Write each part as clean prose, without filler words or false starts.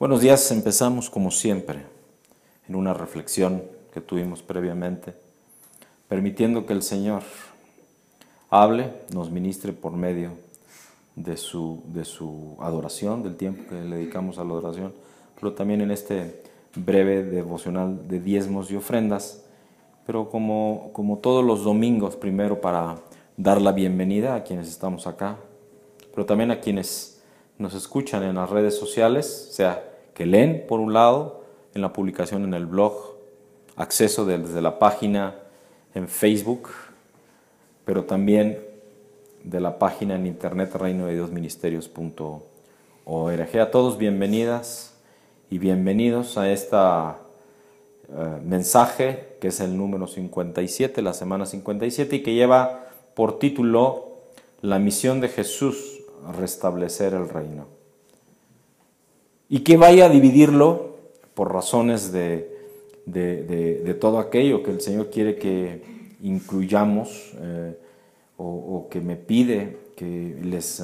Buenos días, empezamos como siempre en una reflexión que tuvimos previamente, permitiendo que el Señor hable, nos ministre por medio de su adoración, del tiempo que le dedicamos a la adoración, pero también en este breve devocional de diezmos y ofrendas, pero como todos los domingos, primero para dar la bienvenida a quienes estamos acá, pero también a quienes nos escuchan en las redes sociales, o sea, que leen por un lado en la publicación en el blog, acceso desde la página en Facebook, pero también de la página en internet reinodeDiosministerios.org. A todos bienvenidas y bienvenidos a esta mensaje que es el número 57, la semana 57, y que lleva por título La misión de Jesús, restablecer el reino. Y que vaya a dividirlo por razones de todo aquello que el Señor quiere que incluyamos o que me pide que les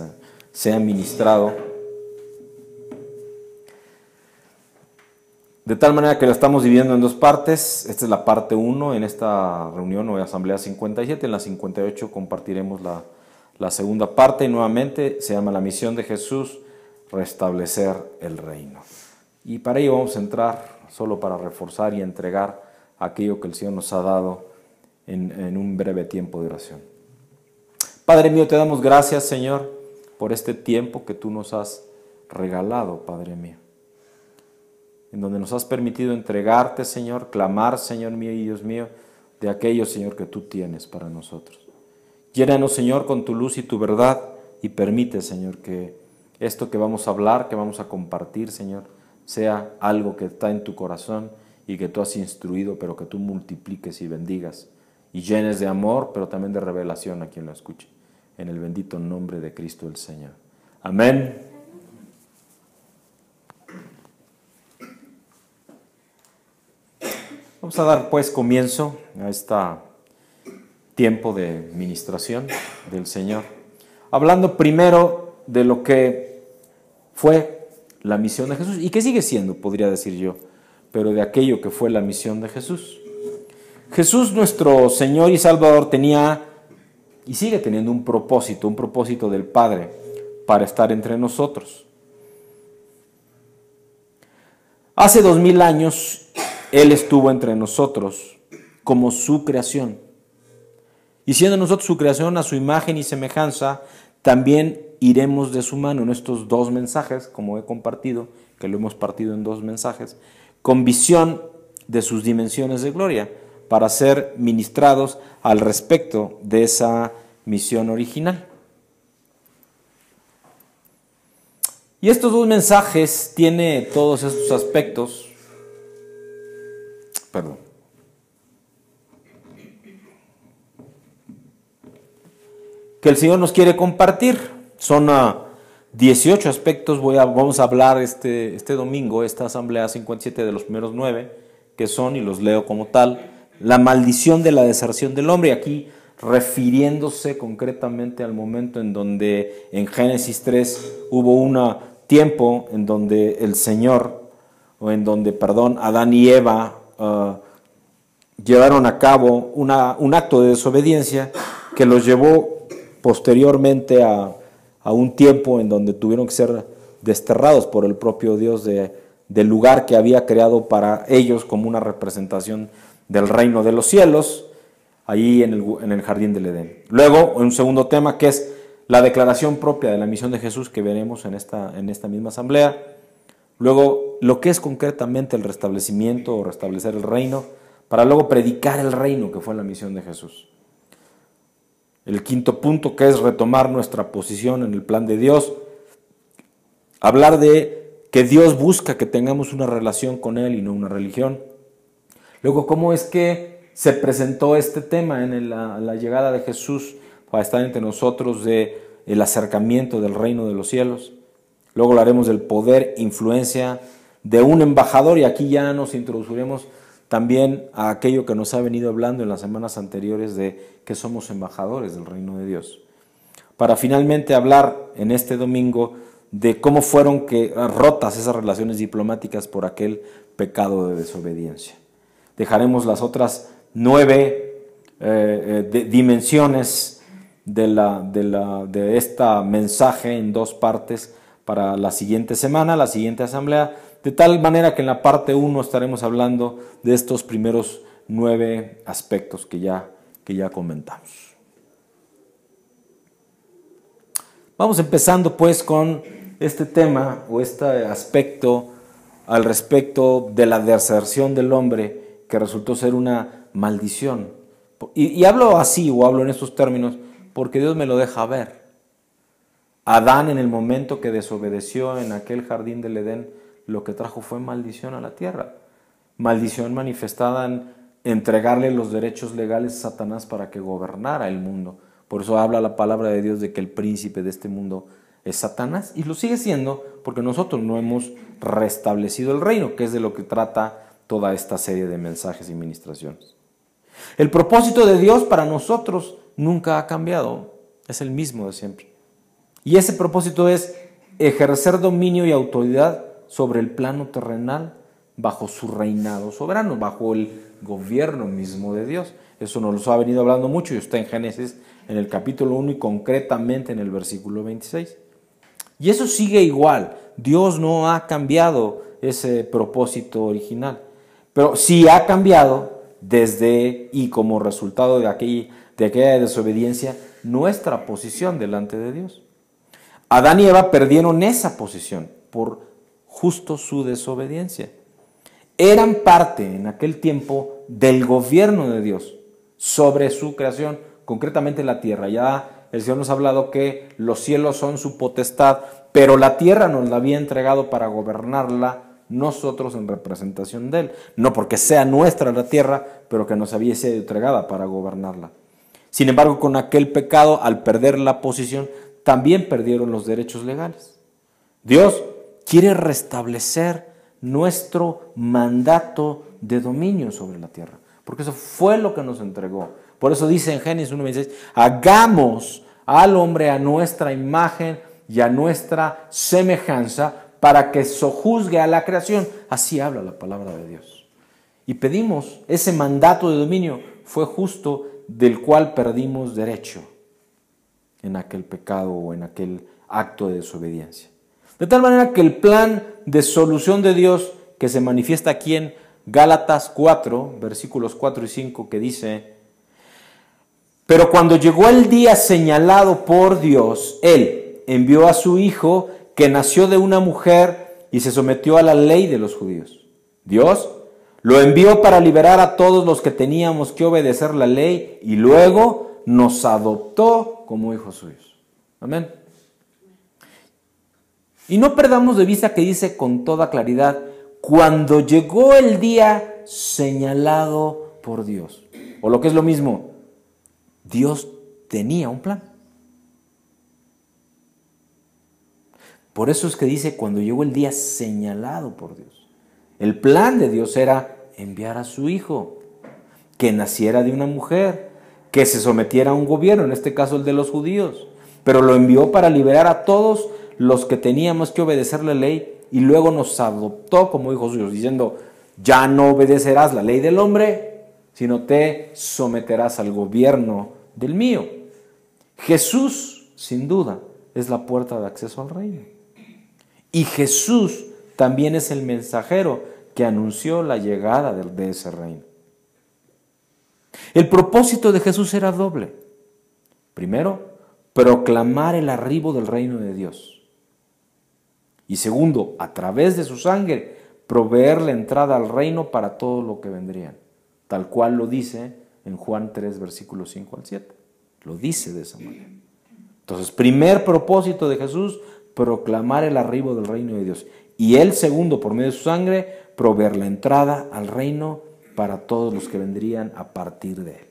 sea ministrado. De tal manera que lo estamos dividiendo en dos partes. Esta es la parte 1 en esta reunión o asamblea 57. En la 58 compartiremos la segunda parte y nuevamente se llama La misión de Jesús, restablecer el reino. Y para ello vamos a entrar solo para reforzar y entregar aquello que el Señor nos ha dado en un breve tiempo de oración. Padre mío, te damos gracias, Señor, por este tiempo que tú nos has regalado, Padre mío, en donde nos has permitido entregarte, Señor, clamar, Señor mío y Dios mío, de aquello, Señor, que tú tienes para nosotros. Llénanos, Señor, con tu luz y tu verdad y permite, Señor, que esto que vamos a hablar, que vamos a compartir, Señor, sea algo que está en tu corazón y que tú has instruido, pero que tú multipliques y bendigas y llenes de amor, pero también de revelación a quien lo escuche. En el bendito nombre de Cristo el Señor. Amén. Vamos a dar pues comienzo a este tiempo de ministración del Señor, hablando primero de lo que fue la misión de Jesús y que sigue siendo, podría decir yo, pero de aquello que fue la misión de Jesús. Jesús, nuestro Señor y Salvador, tenía y sigue teniendo un propósito del Padre para estar entre nosotros. Hace 2000 años Él estuvo entre nosotros como su creación. Y siendo nosotros su creación a su imagen y semejanza, también iremos de su mano en estos dos mensajes, como he compartido, que lo hemos partido en dos mensajes, con visión de sus dimensiones de gloria, para ser ministrados al respecto de esa misión original. Y estos dos mensajes tienen todos estos aspectos, que el Señor nos quiere compartir. Son 18 aspectos, vamos a hablar este domingo, esta asamblea 57 de los primeros 9, que son, y los leo como tal, la maldición de la deserción del hombre, aquí refiriéndose concretamente al momento en donde en Génesis 3 hubo un tiempo en donde Adán y Eva llevaron a cabo un acto de desobediencia que los llevó posteriormente a un tiempo en donde tuvieron que ser desterrados por el propio Dios del lugar que había creado para ellos como una representación del reino de los cielos, ahí en el jardín del Edén. Luego, un segundo tema que es la declaración propia de la misión de Jesús que veremos en esta misma asamblea. Luego, lo que es concretamente el restablecimiento o restablecer el reino, para luego predicar el reino que fue la misión de Jesús. El quinto punto, que es retomar nuestra posición en el plan de Dios, hablar de que Dios busca que tengamos una relación con Él y no una religión. Luego, cómo es que se presentó este tema en la llegada de Jesús para estar entre nosotros, de el acercamiento del reino de los cielos. Luego hablaremos del poder, influencia de un embajador, y aquí ya nos introduciremos también a aquello que nos ha venido hablando en las semanas anteriores de que somos embajadores del reino de Dios. Para finalmente hablar en este domingo de cómo fueron rotas esas relaciones diplomáticas por aquel pecado de desobediencia. Dejaremos las otras 9 dimensiones de este mensaje en 2 partes para la siguiente semana, la siguiente asamblea, de tal manera que en la parte 1 estaremos hablando de estos primeros 9 aspectos que ya comentamos. Vamos empezando pues con este tema o este aspecto al respecto de la deserción del hombre que resultó ser una maldición. Y hablo así o hablo en estos términos porque Dios me lo deja ver. Adán, en el momento que desobedeció en aquel jardín del Edén, lo que trajo fue maldición a la tierra. Maldición manifestada en entregarle los derechos legales a Satanás para que gobernara el mundo. Por eso habla la palabra de Dios de que el príncipe de este mundo es Satanás, y lo sigue siendo porque nosotros no hemos restablecido el reino, que es de lo que trata toda esta serie de mensajes y ministraciones. El propósito de Dios para nosotros nunca ha cambiado, es el mismo de siempre. Y ese propósito es ejercer dominio y autoridad sobre el plano terrenal bajo su reinado soberano, bajo el gobierno mismo de Dios. Eso nos lo ha venido hablando mucho y está en Génesis en el capítulo 1 y concretamente en el versículo 26. Y eso sigue igual. Dios no ha cambiado ese propósito original, pero sí ha cambiado desde y como resultado de aquella desobediencia nuestra posición delante de Dios. Adán y Eva perdieron esa posición por justo su desobediencia. Eran parte en aquel tiempo del gobierno de Dios sobre su creación, concretamente la tierra. Ya el Señor nos ha hablado que los cielos son su potestad, pero la tierra nos la había entregado para gobernarla nosotros en representación de Él. No porque sea nuestra la tierra, pero que nos había sido entregada para gobernarla. Sin embargo, con aquel pecado, al perder la posición, también perdieron los derechos legales. Dios quiere restablecer nuestro mandato de dominio sobre la tierra, porque eso fue lo que nos entregó. Por eso dice en Génesis 1:26, hagamos al hombre a nuestra imagen y a nuestra semejanza para que sojuzgue a la creación. Así habla la palabra de Dios. Y pedimos ese mandato de dominio, fue justo del cual perdimos derecho en aquel pecado o en aquel acto de desobediencia. De tal manera que el plan de solución de Dios que se manifiesta aquí en Gálatas 4, versículos 4 y 5, que dice: pero cuando llegó el día señalado por Dios, Él envió a su Hijo, que nació de una mujer y se sometió a la ley de los judíos. Dios lo envió para liberar a todos los que teníamos que obedecer la ley y luego nos adoptó como hijos suyos. Amén. Y no perdamos de vista que dice con toda claridad, cuando llegó el día señalado por Dios. O lo que es lo mismo, Dios tenía un plan. Por eso es que dice cuando llegó el día señalado por Dios. El plan de Dios era enviar a su Hijo, que naciera de una mujer, que se sometiera a un gobierno, en este caso el de los judíos, pero lo envió para liberar a todos los que teníamos que obedecer la ley y luego nos adoptó como hijos suyos, diciendo, ya no obedecerás la ley del hombre, sino te someterás al gobierno del mío. Jesús, sin duda, es la puerta de acceso al reino. Y Jesús también es el mensajero que anunció la llegada de ese reino. El propósito de Jesús era doble. Primero, proclamar el arribo del reino de Dios. Y segundo, a través de su sangre, proveer la entrada al reino para todo lo que vendrían. Tal cual lo dice en Juan 3, versículos 5 al 7. Lo dice de esa manera. Entonces, primer propósito de Jesús, proclamar el arribo del reino de Dios. Y el segundo, por medio de su sangre, proveer la entrada al reino para todos los que vendrían a partir de él.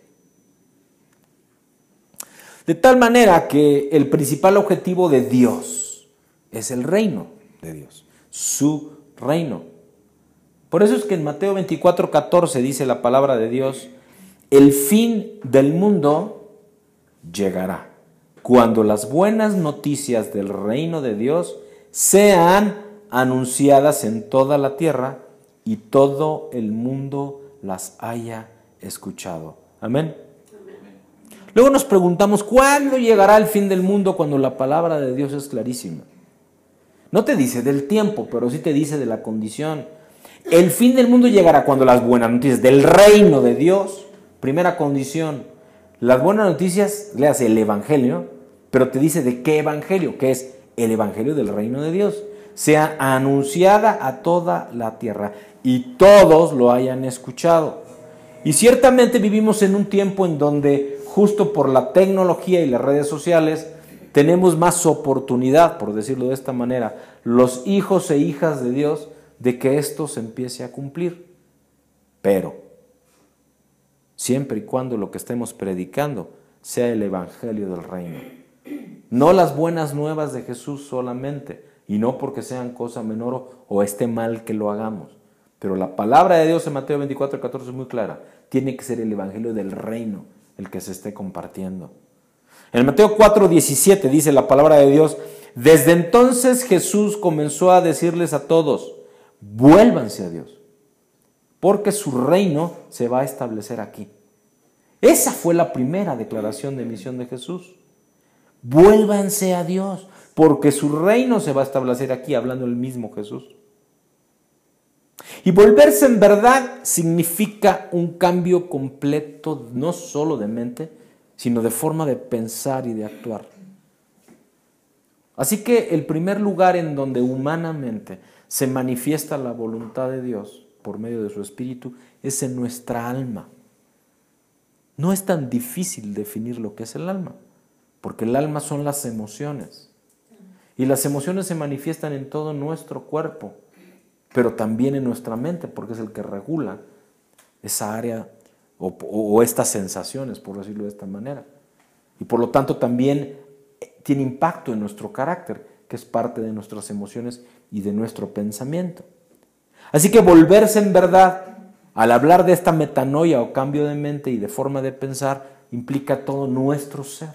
De tal manera que el principal objetivo de Dios es el reino de Dios, su reino. Por eso es que en Mateo 24:14 dice la palabra de Dios, el fin del mundo llegará cuando las buenas noticias del reino de Dios sean anunciadas en toda la tierra y todo el mundo las haya escuchado. Amén. Luego nos preguntamos, ¿cuándo llegará el fin del mundo cuando la palabra de Dios es clarísima? No te dice del tiempo, pero sí te dice de la condición. El fin del mundo llegará cuando las buenas noticias del reino de Dios, primera condición, las buenas noticias, leas el evangelio, pero te dice de qué evangelio, que es el evangelio del reino de Dios, sea anunciada a toda la tierra y todos lo hayan escuchado. Y ciertamente vivimos en un tiempo en donde justo por la tecnología y las redes sociales tenemos más oportunidad, por decirlo de esta manera, los hijos e hijas de Dios, de que esto se empiece a cumplir. Pero, siempre y cuando lo que estemos predicando sea el evangelio del reino. No las buenas nuevas de Jesús solamente, y no porque sean cosa menor o esté mal que lo hagamos. Pero la palabra de Dios en Mateo 24:14 es muy clara. Tiene que ser el evangelio del reino el que se esté compartiendo. En Mateo 4:17 dice la palabra de Dios: desde entonces Jesús comenzó a decirles a todos, vuélvanse a Dios, porque su reino se va a establecer aquí. Esa fue la primera declaración de misión de Jesús. Vuélvanse a Dios, porque su reino se va a establecer aquí, hablando el mismo Jesús. Y volverse en verdad significa un cambio completo, no solo de mente, sino de forma de pensar y de actuar. Así que el primer lugar en donde humanamente se manifiesta la voluntad de Dios por medio de su Espíritu es en nuestra alma. No es tan difícil definir lo que es el alma, porque el alma son las emociones. Y las emociones se manifiestan en todo nuestro cuerpo, pero también en nuestra mente, porque es el que regula esa área o estas sensaciones, por decirlo de esta manera. Y por lo tanto también tiene impacto en nuestro carácter, que es parte de nuestras emociones y de nuestro pensamiento. Así que volverse en verdad, al hablar de esta metanoia o cambio de mente y de forma de pensar, implica todo nuestro ser.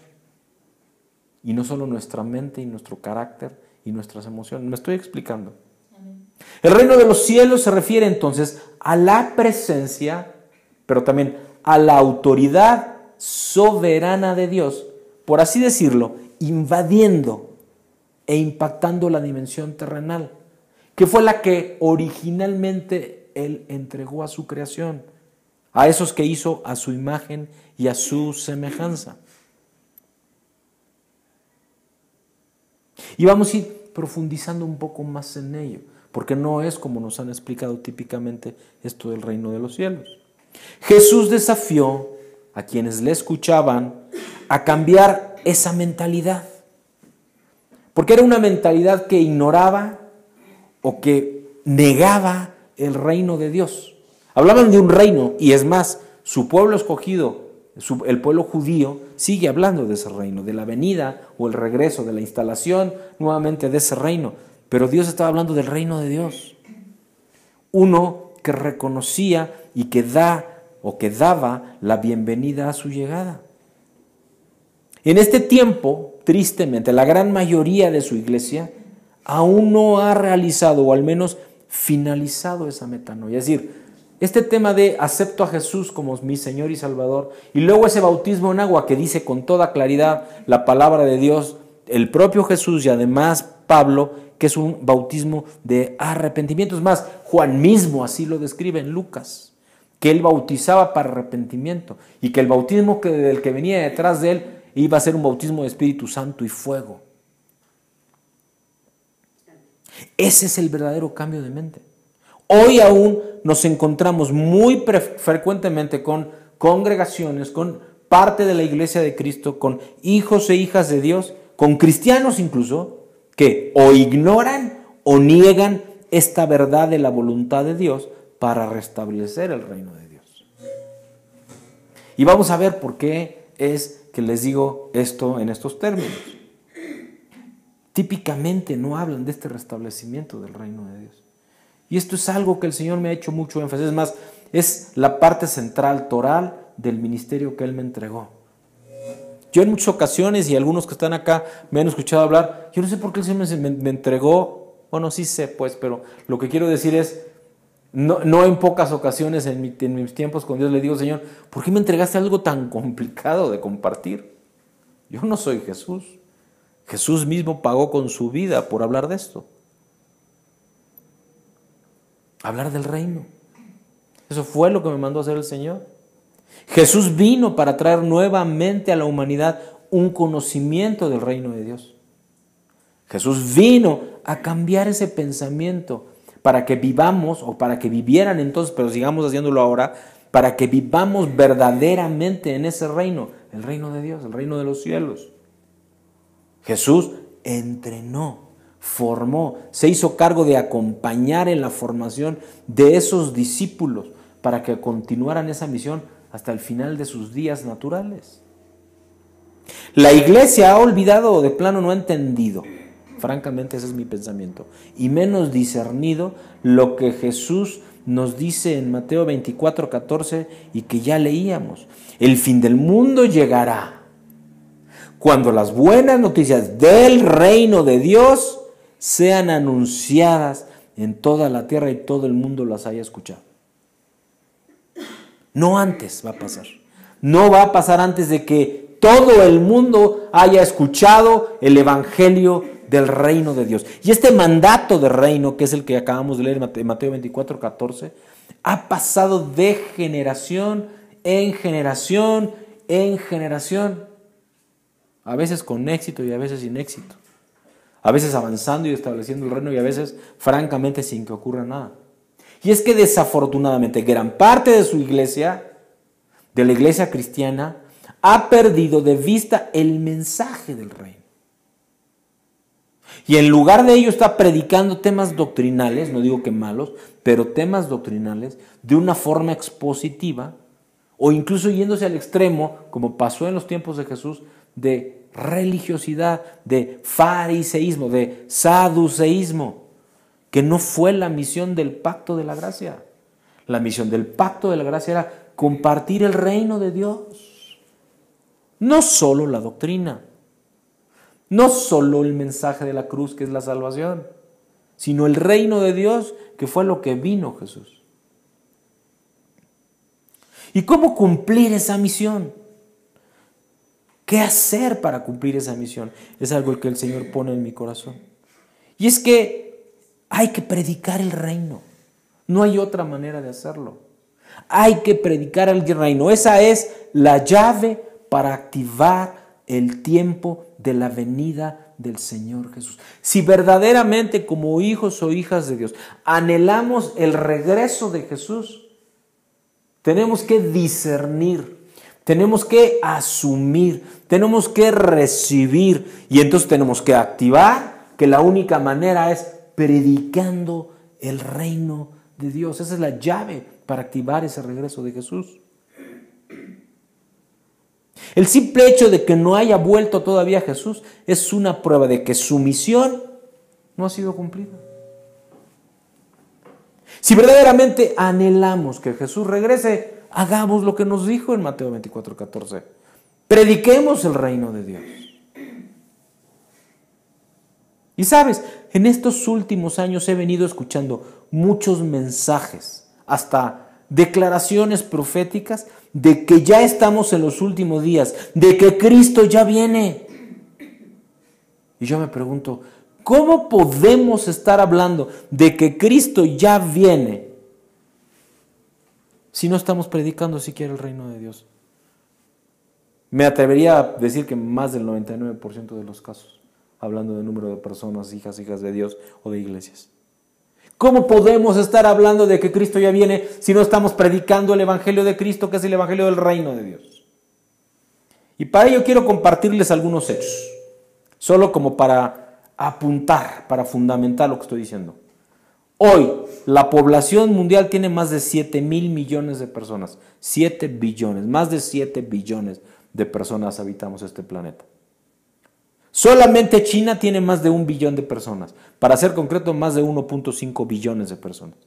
Y no solo nuestra mente y nuestro carácter y nuestras emociones. ¿Me estoy explicando? El reino de los cielos se refiere entonces a la presencia, pero también a la autoridad soberana de Dios, por así decirlo, invadiendo e impactando la dimensión terrenal, que fue la que originalmente Él entregó a su creación, a esos que hizo a su imagen y a su semejanza. Y vamos a ir profundizando un poco más en ello, porque no es como nos han explicado típicamente esto del reino de los cielos. Jesús desafió a quienes le escuchaban a cambiar esa mentalidad, porque era una mentalidad que ignoraba o que negaba el reino de Dios. Hablaban de un reino, y es más, su pueblo escogido, el pueblo judío, sigue hablando de ese reino, de la venida o el regreso, de la instalación nuevamente de ese reino. Pero Dios estaba hablando del reino de Dios. Uno que reconocía y que daba la bienvenida a su llegada. En este tiempo, tristemente, la gran mayoría de su iglesia aún no ha realizado o al menos finalizado esa metanoia. Es decir, este tema de acepto a Jesús como mi Señor y Salvador, y luego ese bautismo en agua que dice con toda claridad la palabra de Dios, el propio Jesús y además Pablo, que es un bautismo de arrepentimiento. Es más, Juan mismo así lo describe en Lucas, que él bautizaba para arrepentimiento y que el bautismo del que venía detrás de él iba a ser un bautismo de Espíritu Santo y fuego. Ese es el verdadero cambio de mente. Hoy aún nos encontramos muy frecuentemente con congregaciones, con parte de la iglesia de Cristo, con hijos e hijas de Dios, con cristianos incluso, que o ignoran o niegan esta verdad de la voluntad de Dios para restablecer el reino de Dios. Y vamos a ver por qué es que les digo esto en estos términos. Típicamente no hablan de este restablecimiento del reino de Dios. Y esto es algo que el Señor me ha hecho mucho énfasis. Es más, es la parte central, toral, del ministerio que Él me entregó. Yo en muchas ocasiones, y algunos que están acá me han escuchado hablar, yo no sé por qué el Señor me entregó, bueno, sí sé pues, pero lo que quiero decir es, no en pocas ocasiones en mis tiempos con Dios le digo, Señor, ¿por qué me entregaste algo tan complicado de compartir? Yo no soy Jesús. Jesús mismo pagó con su vida por hablar de esto. Hablar del reino. Eso fue lo que me mandó a hacer el Señor. Jesús vino para traer nuevamente a la humanidad un conocimiento del reino de Dios. Jesús vino a cambiar ese pensamiento para que vivamos, o para que vivieran entonces, pero sigamos haciéndolo ahora, para que vivamos verdaderamente en ese reino, el reino de Dios, el reino de los cielos. Jesús entrenó, formó, se hizo cargo de acompañar en la formación de esos discípulos para que continuaran esa misión hasta el final de sus días naturales. La iglesia ha olvidado o de plano no ha entendido, francamente ese es mi pensamiento, y menos discernido lo que Jesús nos dice en Mateo 24:14 y que ya leíamos. El fin del mundo llegará cuando las buenas noticias del reino de Dios sean anunciadas en toda la tierra y todo el mundo las haya escuchado. No antes va a pasar. No va a pasar antes de que todo el mundo haya escuchado el evangelio del reino de Dios. Y este mandato de reino, que es el que acabamos de leer en Mateo 24:14, ha pasado de generación en generación en generación. A veces con éxito y a veces sin éxito. A veces avanzando y estableciendo el reino y a veces, francamente, sin que ocurra nada. Y es que desafortunadamente gran parte de su iglesia, de la iglesia cristiana, ha perdido de vista el mensaje del reino. Y en lugar de ello está predicando temas doctrinales, no digo que malos, pero temas doctrinales de una forma expositiva o incluso yéndose al extremo, como pasó en los tiempos de Jesús, de religiosidad, de fariseísmo, de saduceísmo, que no fue la misión del pacto de la gracia. La misión del pacto de la gracia era compartir el reino de Dios. No solo la doctrina, no solo el mensaje de la cruz, que es la salvación, sino el reino de Dios, que fue lo que vino Jesús. ¿Y cómo cumplir esa misión? ¿Qué hacer para cumplir esa misión? Es algo que el Señor pone en mi corazón. Y es que hay que predicar el reino. No hay otra manera de hacerlo. Hay que predicar el reino. Esa es la llave para activar el tiempo de la venida del Señor Jesús. Si verdaderamente como hijos o hijas de Dios anhelamos el regreso de Jesús, tenemos que discernir, tenemos que asumir, tenemos que recibir y entonces tenemos que activar que la única manera es predicando el reino de Dios. Esa es la llave para activar ese regreso de Jesús. El simple hecho de que no haya vuelto todavía Jesús es una prueba de que su misión no ha sido cumplida. Si verdaderamente anhelamos que Jesús regrese, hagamos lo que nos dijo en Mateo 24:14. Prediquemos el reino de Dios. Y sabes, en estos últimos años he venido escuchando muchos mensajes, hasta declaraciones proféticas de que ya estamos en los últimos días, de que Cristo ya viene. Y yo me pregunto, ¿cómo podemos estar hablando de que Cristo ya viene si no estamos predicando siquiera el reino de Dios? Me atrevería a decir que más del 99% de los casos, hablando del número de personas, hijas de Dios o de iglesias. ¿Cómo podemos estar hablando de que Cristo ya viene si no estamos predicando el evangelio de Cristo, que es el evangelio del reino de Dios? Y para ello quiero compartirles algunos hechos, solo como para apuntar, para fundamentar lo que estoy diciendo. Hoy, la población mundial tiene más de 7,000 millones de personas. 7 billones, más de 7 billones de personas habitamos este planeta. Solamente China tiene más de 1 billón de personas. Para ser concreto, más de 1.5 billones de personas.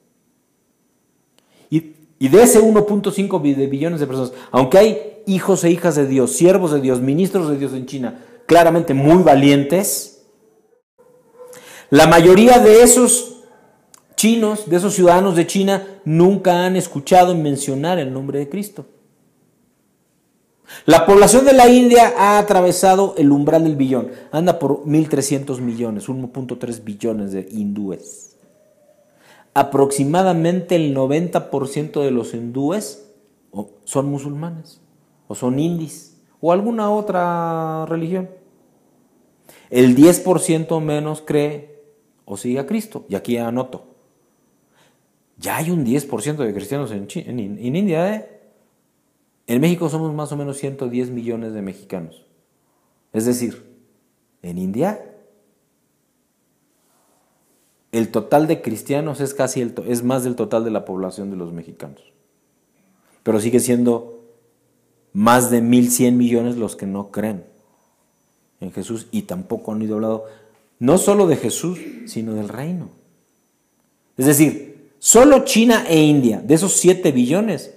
Y Y de ese 1.5 billones de personas, aunque hay hijos e hijas de Dios, siervos de Dios, ministros de Dios en China, claramente muy valientes, la mayoría de esos chinos, de esos ciudadanos de China, nunca han escuchado mencionar el nombre de Cristo. La población de la India ha atravesado el umbral del billón, anda por 1.300 millones, 1.3 billones de hindúes. Aproximadamente el 90% de los hindúes son musulmanes, o son indis, o alguna otra religión. El 10% menos cree o sigue a Cristo, y aquí anoto. Ya hay un 10% de cristianos en India, ¿eh? En México somos más o menos 110 millones de mexicanos. Es decir, en India el total de cristianos es más del total de la población de los mexicanos. Pero sigue siendo más de 1.100 millones los que no creen en Jesús y tampoco han oído hablar no solo de Jesús, sino del reino. Es decir, solo China e India, de esos 7 billones,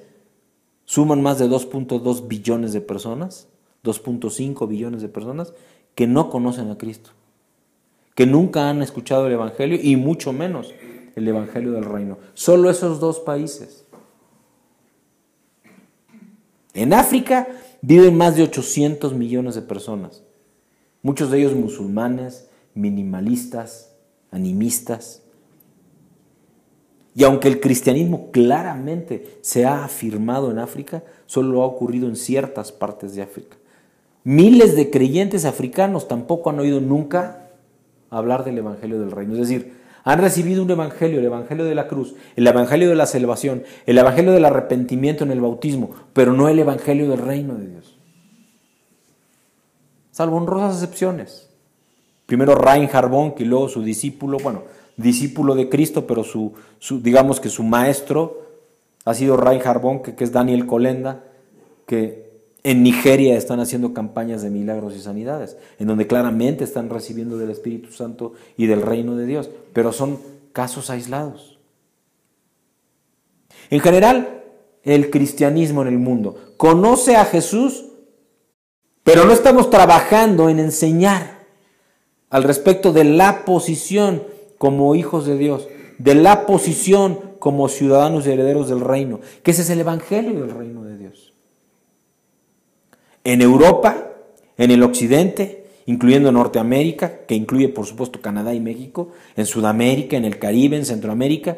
suman más de 2.2 billones de personas, 2.5 billones de personas que no conocen a Cristo, que nunca han escuchado el Evangelio y mucho menos el Evangelio del reino. Solo esos 2 países. En África viven más de 800 millones de personas, muchos de ellos musulmanes, minimalistas, animistas. Y aunque el cristianismo claramente se ha afirmado en África, solo ha ocurrido en ciertas partes de África. Miles de creyentes africanos tampoco han oído nunca hablar del Evangelio del Reino. Es decir, han recibido un evangelio, el Evangelio de la cruz, el Evangelio de la salvación, el Evangelio del arrepentimiento en el bautismo, pero no el Evangelio del Reino de Dios. Salvo honrosas excepciones. Primero Reinhard Bonnke y luego su discípulo, discípulo de Cristo, pero digamos que su maestro ha sido Reinhard Bonnke, que es Daniel Kolenda, que en Nigeria están haciendo campañas de milagros y sanidades, en donde claramente están recibiendo del Espíritu Santo y del reino de Dios, pero son casos aislados. En general, el cristianismo en el mundo conoce a Jesús, pero no estamos trabajando en enseñar al respecto de la posición como hijos de Dios, de la posición como ciudadanos y herederos del reino, que ese es el Evangelio del reino de Dios. En Europa, en el occidente, incluyendo Norteamérica, que incluye por supuesto Canadá y México, en Sudamérica, en el Caribe, en Centroamérica,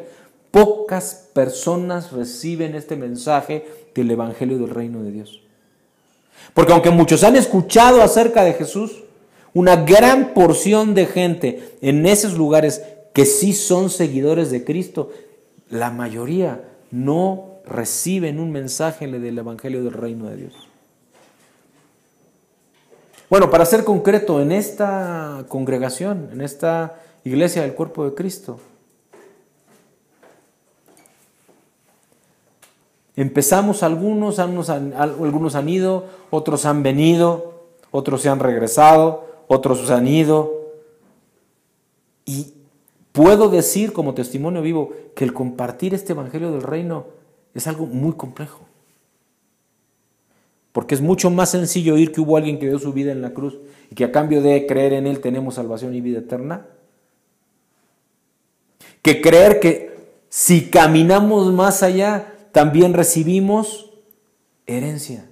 pocas personas reciben este mensaje del Evangelio del reino de Dios. Porque aunque muchos han escuchado acerca de Jesús, una gran porción de gente en esos lugares que sí son seguidores de Cristo, la mayoría no reciben un mensaje del Evangelio del reino de Dios. Bueno, para ser concreto, en esta congregación, en esta iglesia del cuerpo de Cristo, empezamos algunos han ido, otros han venido, otros se han regresado, otros se han ido. Y puedo decir como testimonio vivo que el compartir este Evangelio del reino es algo muy complejo. Porque es mucho más sencillo oír que hubo alguien que dio su vida en la cruz y que a cambio de creer en Él tenemos salvación y vida eterna, que creer que si caminamos más allá también recibimos herencia,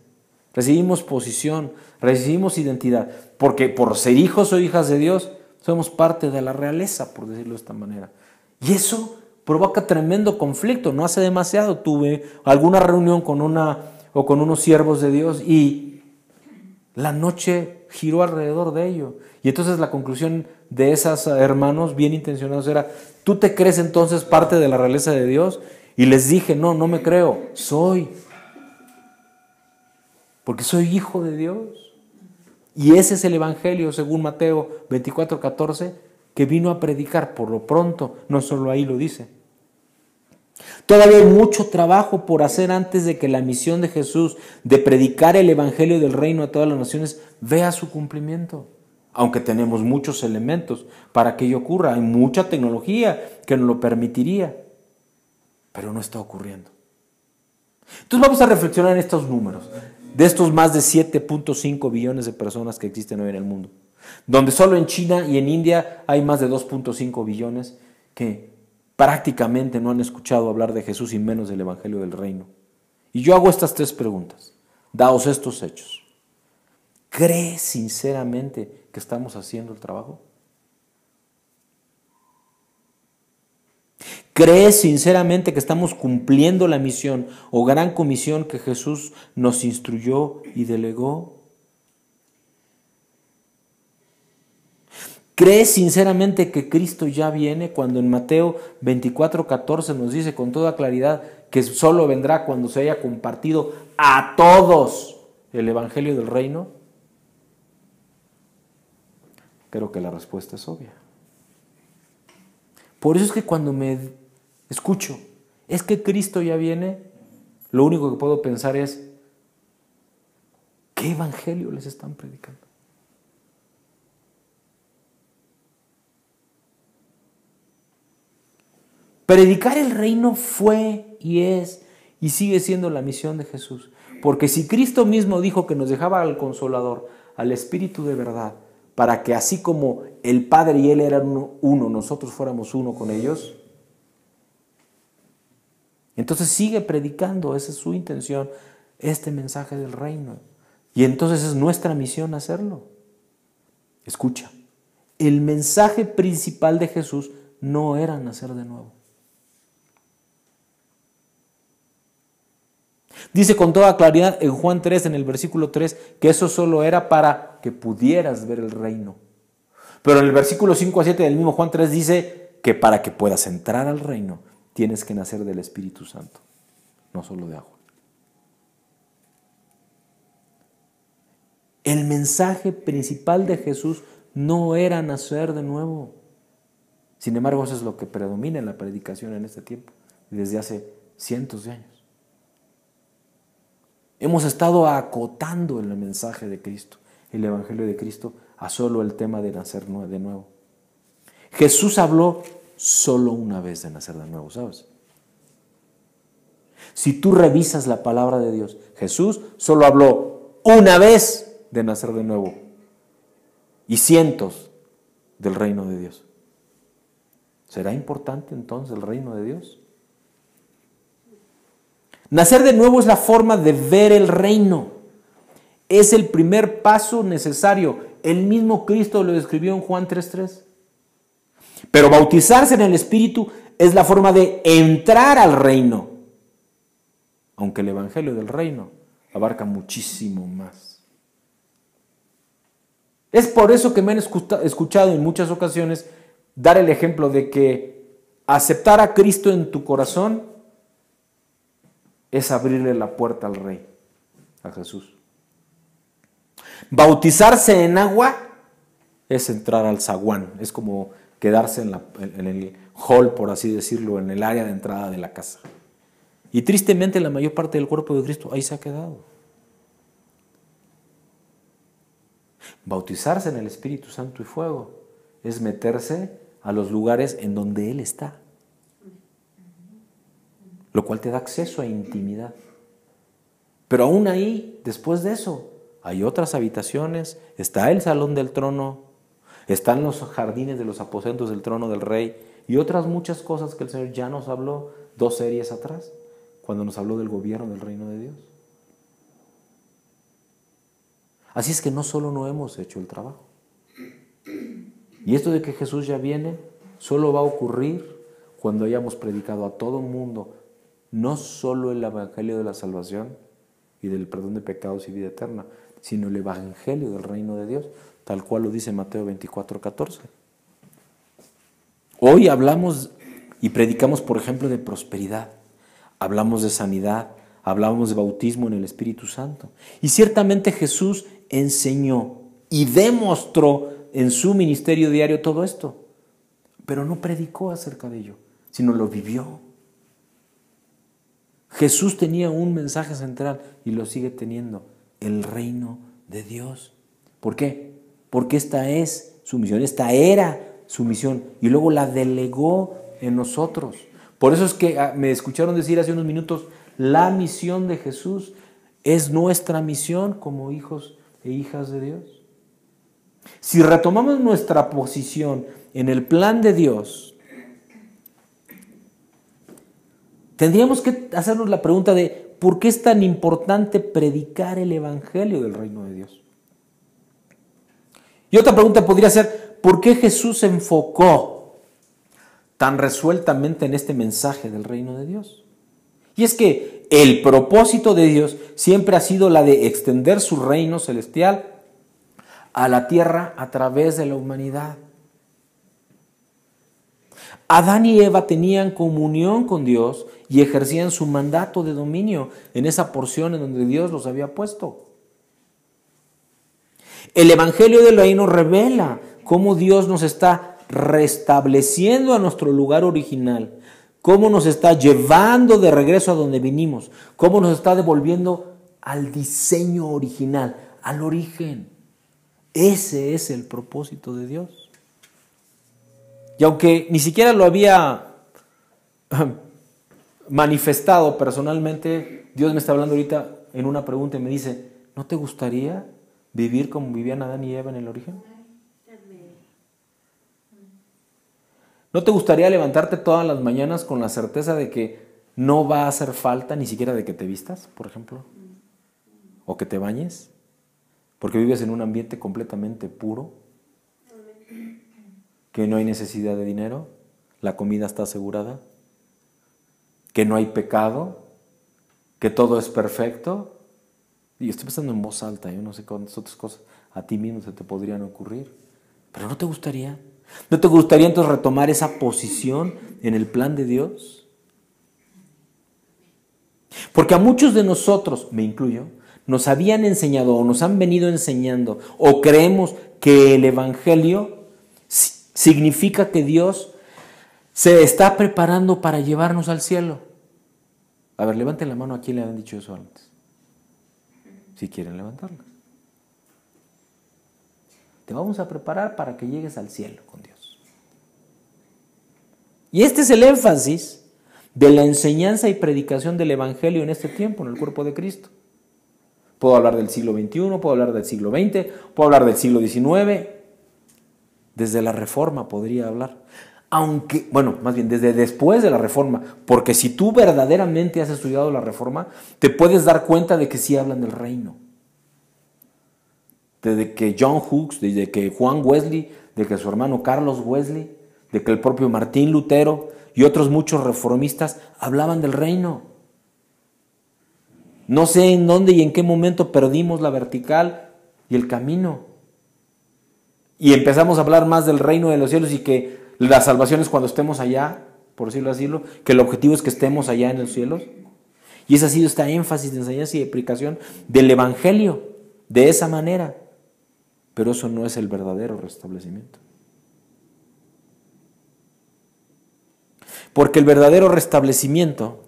recibimos posición, recibimos identidad, porque por ser hijos o hijas de Dios somos parte de la realeza, por decirlo de esta manera. Y eso provoca tremendo conflicto. No hace demasiado tuve alguna reunión con unos siervos de Dios y la noche giró alrededor de ello. Y entonces la conclusión de esos hermanos bien intencionados era: ¿tú te crees entonces parte de la realeza de Dios? Y les dije: no me creo, porque soy hijo de Dios. Y ese es el Evangelio, según Mateo 24:14, que vino a predicar. Por lo pronto, no solo ahí lo dice. Todavía hay mucho trabajo por hacer antes de que la misión de Jesús de predicar el Evangelio del reino a todas las naciones vea su cumplimiento. Aunque tenemos muchos elementos para que ello ocurra, hay mucha tecnología que nos lo permitiría, pero no está ocurriendo. Entonces vamos a reflexionar en estos números, de estos más de 7.5 billones de personas que existen hoy en el mundo, donde solo en China y en India hay más de 2.5 billones que prácticamente no han escuchado hablar de Jesús y menos del Evangelio del Reino. Y yo hago estas 3 preguntas, dados estos hechos. ¿Crees sinceramente que estamos haciendo el trabajo? ¿Crees sinceramente que estamos cumpliendo la misión o gran comisión que Jesús nos instruyó y delegó? ¿Crees sinceramente que Cristo ya viene cuando en Mateo 24:14 nos dice con toda claridad que solo vendrá cuando se haya compartido a todos el Evangelio del Reino? Creo que la respuesta es obvia. Por eso es que cuando me escucho, es que Cristo ya viene, lo único que puedo pensar es, ¿qué evangelio les están predicando? Predicar el reino fue y es y sigue siendo la misión de Jesús. Porque si Cristo mismo dijo que nos dejaba al Consolador, al Espíritu de verdad, para que así como el Padre y Él eran uno, nosotros fuéramos uno con ellos, entonces sigue predicando, esa es su intención, este mensaje del reino. Y entonces es nuestra misión hacerlo. Escucha, el mensaje principal de Jesús no era nacer de nuevo. Dice con toda claridad en Juan 3, en el versículo 3, que eso solo era para que pudieras ver el reino. Pero en el versículo 5 a 7 del mismo Juan 3 dice que para que puedas entrar al reino, tienes que nacer del Espíritu Santo, no solo de agua. El mensaje principal de Jesús no era nacer de nuevo. Sin embargo, eso es lo que predomina en la predicación en este tiempo, desde hace cientos de años. Hemos estado acotando el mensaje de Cristo, el Evangelio de Cristo, a solo el tema de nacer de nuevo. Jesús habló solo una vez de nacer de nuevo, ¿sabes? Si tú revisas la palabra de Dios, Jesús solo habló una vez de nacer de nuevo y cientos del reino de Dios. ¿Será importante entonces el reino de Dios? Nacer de nuevo es la forma de ver el reino. Es el primer paso necesario. El mismo Cristo lo describió en Juan 3:3. Pero bautizarse en el Espíritu es la forma de entrar al reino. Aunque el Evangelio del reino abarca muchísimo más. Es por eso que me han escuchado en muchas ocasiones dar el ejemplo de que aceptar a Cristo en tu corazón es abrirle la puerta al Rey, a Jesús. Bautizarse en agua es entrar al zaguán, es como quedarse en el hall, por así decirlo, en el área de entrada de la casa. Y tristemente la mayor parte del cuerpo de Cristo ahí se ha quedado. Bautizarse en el Espíritu Santo y fuego es meterse a los lugares en donde Él está, lo cual te da acceso a intimidad. Pero aún ahí, después de eso, hay otras habitaciones, está el salón del trono, están los jardines de los aposentos del trono del rey y otras muchas cosas que el Señor ya nos habló 2 series atrás, cuando nos habló del gobierno del reino de Dios. Así es que no solo no hemos hecho el trabajo. Y esto de que Jesús ya viene, solo va a ocurrir cuando hayamos predicado a todo el mundo, no solo el Evangelio de la salvación y del perdón de pecados y vida eterna, sino el Evangelio del reino de Dios, tal cual lo dice Mateo 24:14. Hoy hablamos y predicamos, por ejemplo, de prosperidad, hablamos de sanidad, hablamos de bautismo en el Espíritu Santo. Y ciertamente Jesús enseñó y demostró en su ministerio diario todo esto, pero no predicó acerca de ello, sino lo vivió. Jesús tenía un mensaje central y lo sigue teniendo, el reino de Dios. ¿Por qué? Porque esta es su misión, esta era su misión y luego la delegó en nosotros. Por eso es que me escucharon decir hace unos minutos, la misión de Jesús es nuestra misión como hijos e hijas de Dios. Si retomamos nuestra posición en el plan de Dios, tendríamos que hacernos la pregunta de ¿por qué es tan importante predicar el evangelio del reino de Dios? Y otra pregunta podría ser, ¿por qué Jesús se enfocó tan resueltamente en este mensaje del reino de Dios? Y es que el propósito de Dios siempre ha sido la de extender su reino celestial a la tierra a través de la humanidad. Adán y Eva tenían comunión con Dios y ejercían su mandato de dominio en esa porción en donde Dios los había puesto. El Evangelio del Reino revela cómo Dios nos está restableciendo a nuestro lugar original, cómo nos está llevando de regreso a donde vinimos, cómo nos está devolviendo al diseño original, al origen. Ese es el propósito de Dios. Y aunque ni siquiera lo había manifestado personalmente, Dios me está hablando ahorita en una pregunta y me dice, ¿no te gustaría vivir como vivían Adán y Eva en el origen? ¿No te gustaría levantarte todas las mañanas con la certeza de que no va a hacer falta ni siquiera de que te vistas, por ejemplo? ¿O que te bañes? Porque vives en un ambiente completamente puro, que no hay necesidad de dinero, la comida está asegurada, que no hay pecado, que todo es perfecto. Y estoy pensando en voz alta, yo no sé cuántas otras cosas a ti mismo se te podrían ocurrir. Pero ¿no te gustaría? ¿No te gustaría entonces retomar esa posición en el plan de Dios? Porque a muchos de nosotros, me incluyo, nos habían enseñado o nos han venido enseñando o creemos que el Evangelio significa que Dios se está preparando para llevarnos al cielo. A ver, levanten la mano a quien le han dicho eso antes. Si quieren levantarla. Te vamos a preparar para que llegues al cielo con Dios. Y este es el énfasis de la enseñanza y predicación del Evangelio en este tiempo, en el cuerpo de Cristo. Puedo hablar del siglo XXI, puedo hablar del siglo XX, puedo hablar del siglo XIX. Desde la Reforma podría hablar. Aunque, bueno, más bien desde después de la Reforma, porque si tú verdaderamente has estudiado la Reforma, te puedes dar cuenta de que sí hablan del reino. Desde que John Hus, desde que Juan Wesley, de que su hermano Carlos Wesley, de que el propio Martín Lutero y otros muchos reformistas hablaban del reino. No sé en dónde y en qué momento perdimos la vertical y el camino. Y empezamos a hablar más del reino de los cielos y que la salvación es cuando estemos allá, por decirlo así, que el objetivo es que estemos allá en los cielos. Y ese ha sido este énfasis de enseñanza y de predicación del Evangelio, de esa manera. Pero eso no es el verdadero restablecimiento. Porque el verdadero restablecimiento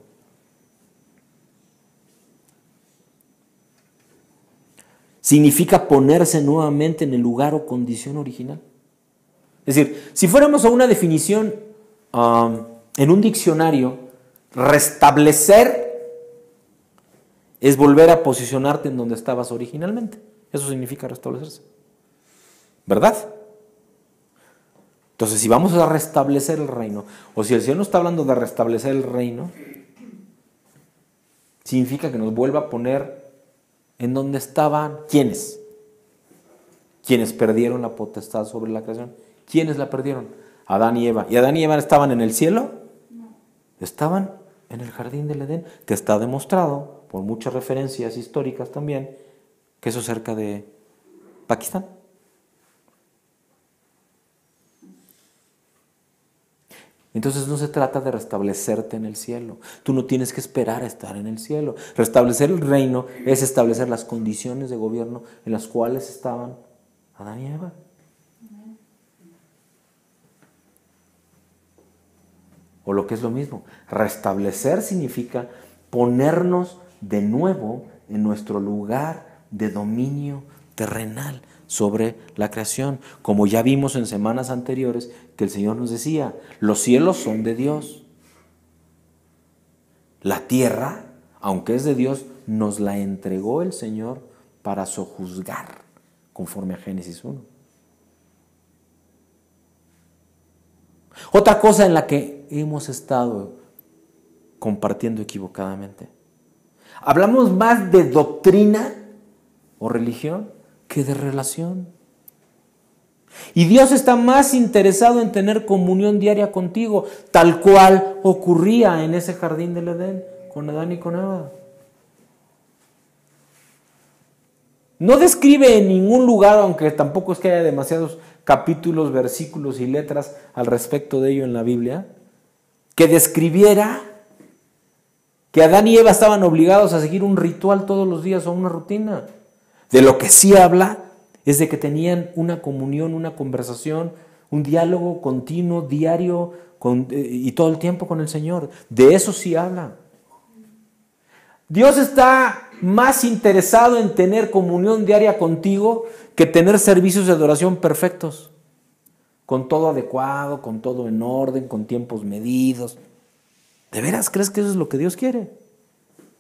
significa ponerse nuevamente en el lugar o condición original. Es decir, si fuéramos a una definición en un diccionario, restablecer es volver a posicionarte en donde estabas originalmente. Eso significa restablecerse. ¿Verdad? Entonces, si vamos a restablecer el reino, o si el Señor no está hablando de restablecer el reino, significa que nos vuelva a poner en donde estaban. ¿Quiénes? Quienes perdieron la potestad sobre la creación. ¿Quiénes la perdieron? Adán y Eva. ¿Y Adán y Eva estaban en el cielo? No. Estaban en el jardín del Edén, que está demostrado por muchas referencias históricas también, que eso es cerca de Pakistán. Entonces no se trata de restablecerte en el cielo. Tú no tienes que esperar a estar en el cielo. Restablecer el reino es establecer las condiciones de gobierno en las cuales estaban Adán y Eva. O lo que es lo mismo, restablecer significa ponernos de nuevo en nuestro lugar de dominio terrenal sobre la creación. Como ya vimos en semanas anteriores que el Señor nos decía, los cielos son de Dios. La tierra aunque es de Dios, nos la entregó el Señor para sojuzgar, conforme a Génesis 1. Otra cosa en la que hemos estado compartiendo equivocadamente. Hablamos más de doctrina o religión que de relación. Y Dios está más interesado en tener comunión diaria contigo, tal cual ocurría en ese jardín del Edén, con Adán y con Eva. No describe en ningún lugar, aunque tampoco es que haya demasiados capítulos, versículos y letras al respecto de ello en la Biblia, que describiera que Adán y Eva estaban obligados a seguir un ritual todos los días o una rutina. De lo que sí habla es de que tenían una comunión, una conversación, un diálogo continuo, diario y todo el tiempo con el Señor. De eso sí habla. Dios está más interesado en tener comunión diaria contigo que tener servicios de adoración perfectos, con todo adecuado, con todo en orden, con tiempos medidos. ¿De veras crees que eso es lo que Dios quiere?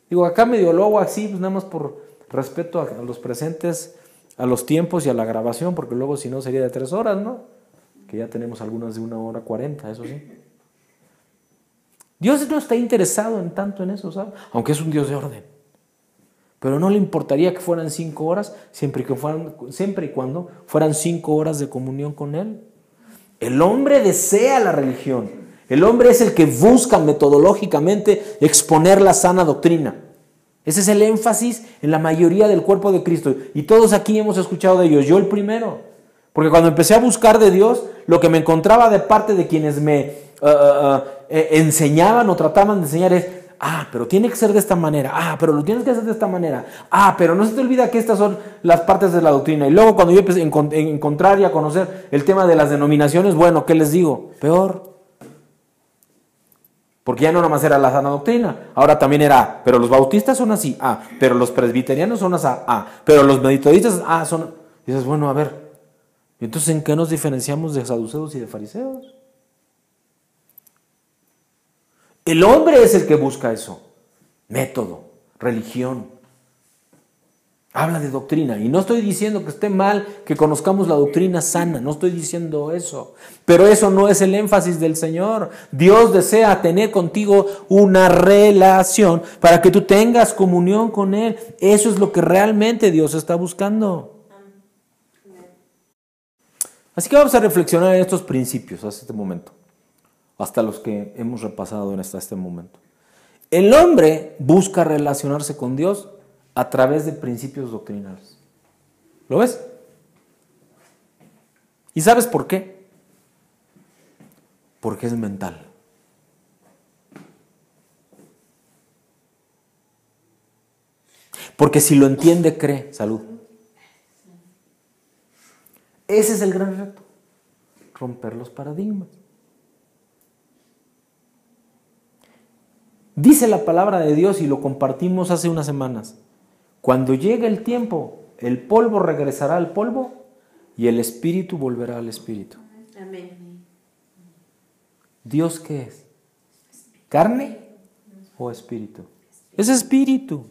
Digo, acá medio lo hago así, pues nada más por respeto a los presentes, a los tiempos y a la grabación, porque luego si no sería de 3 horas, ¿no? Que ya tenemos algunas de 1 hora 40, eso sí. Dios no está interesado en tanto en eso, ¿sabes? Aunque es un Dios de orden. Pero no le importaría que fueran 5 horas, siempre y cuando fueran 5 horas de comunión con Él. El hombre desea la religión. El hombre es el que busca metodológicamente exponer la sana doctrina. Ese es el énfasis en la mayoría del cuerpo de Cristo. Y todos aquí hemos escuchado de ellos, yo el primero. Porque cuando empecé a buscar de Dios, lo que me encontraba de parte de quienes me enseñaban o trataban de enseñar es, pero tiene que ser de esta manera, pero lo tienes que hacer de esta manera, pero no se te olvida que estas son las partes de la doctrina. Y luego cuando yo empecé a encontrar y a conocer el tema de las denominaciones, bueno, ¿qué les digo? Peor. Porque ya no nomás era la sana doctrina, ahora también era, pero los bautistas son así, pero los presbiterianos son así, pero los metodistas, son... Y dices, bueno, a ver, ¿y entonces en qué nos diferenciamos de saduceos y de fariseos? El hombre es el que busca eso, método, religión. Habla de doctrina, y no estoy diciendo que esté mal que conozcamos la doctrina sana, no estoy diciendo eso, pero eso no es el énfasis del Señor. Dios desea tener contigo una relación para que tú tengas comunión con Él. Eso es lo que realmente Dios está buscando. Así que vamos a reflexionar en estos principios hasta este momento, hasta los que hemos repasado hasta este momento. El hombre busca relacionarse con Dios a través de principios doctrinales. ¿Lo ves? ¿Y sabes por qué? Porque es mental. Porque si lo entiende, cree. Salud. Ese es el gran reto. Romper los paradigmas. Dice la palabra de Dios y lo compartimos hace unas semanas. Cuando llegue el tiempo, el polvo regresará al polvo y el espíritu volverá al espíritu. Amén. ¿Dios qué es? ¿Carne o espíritu? Es espíritu.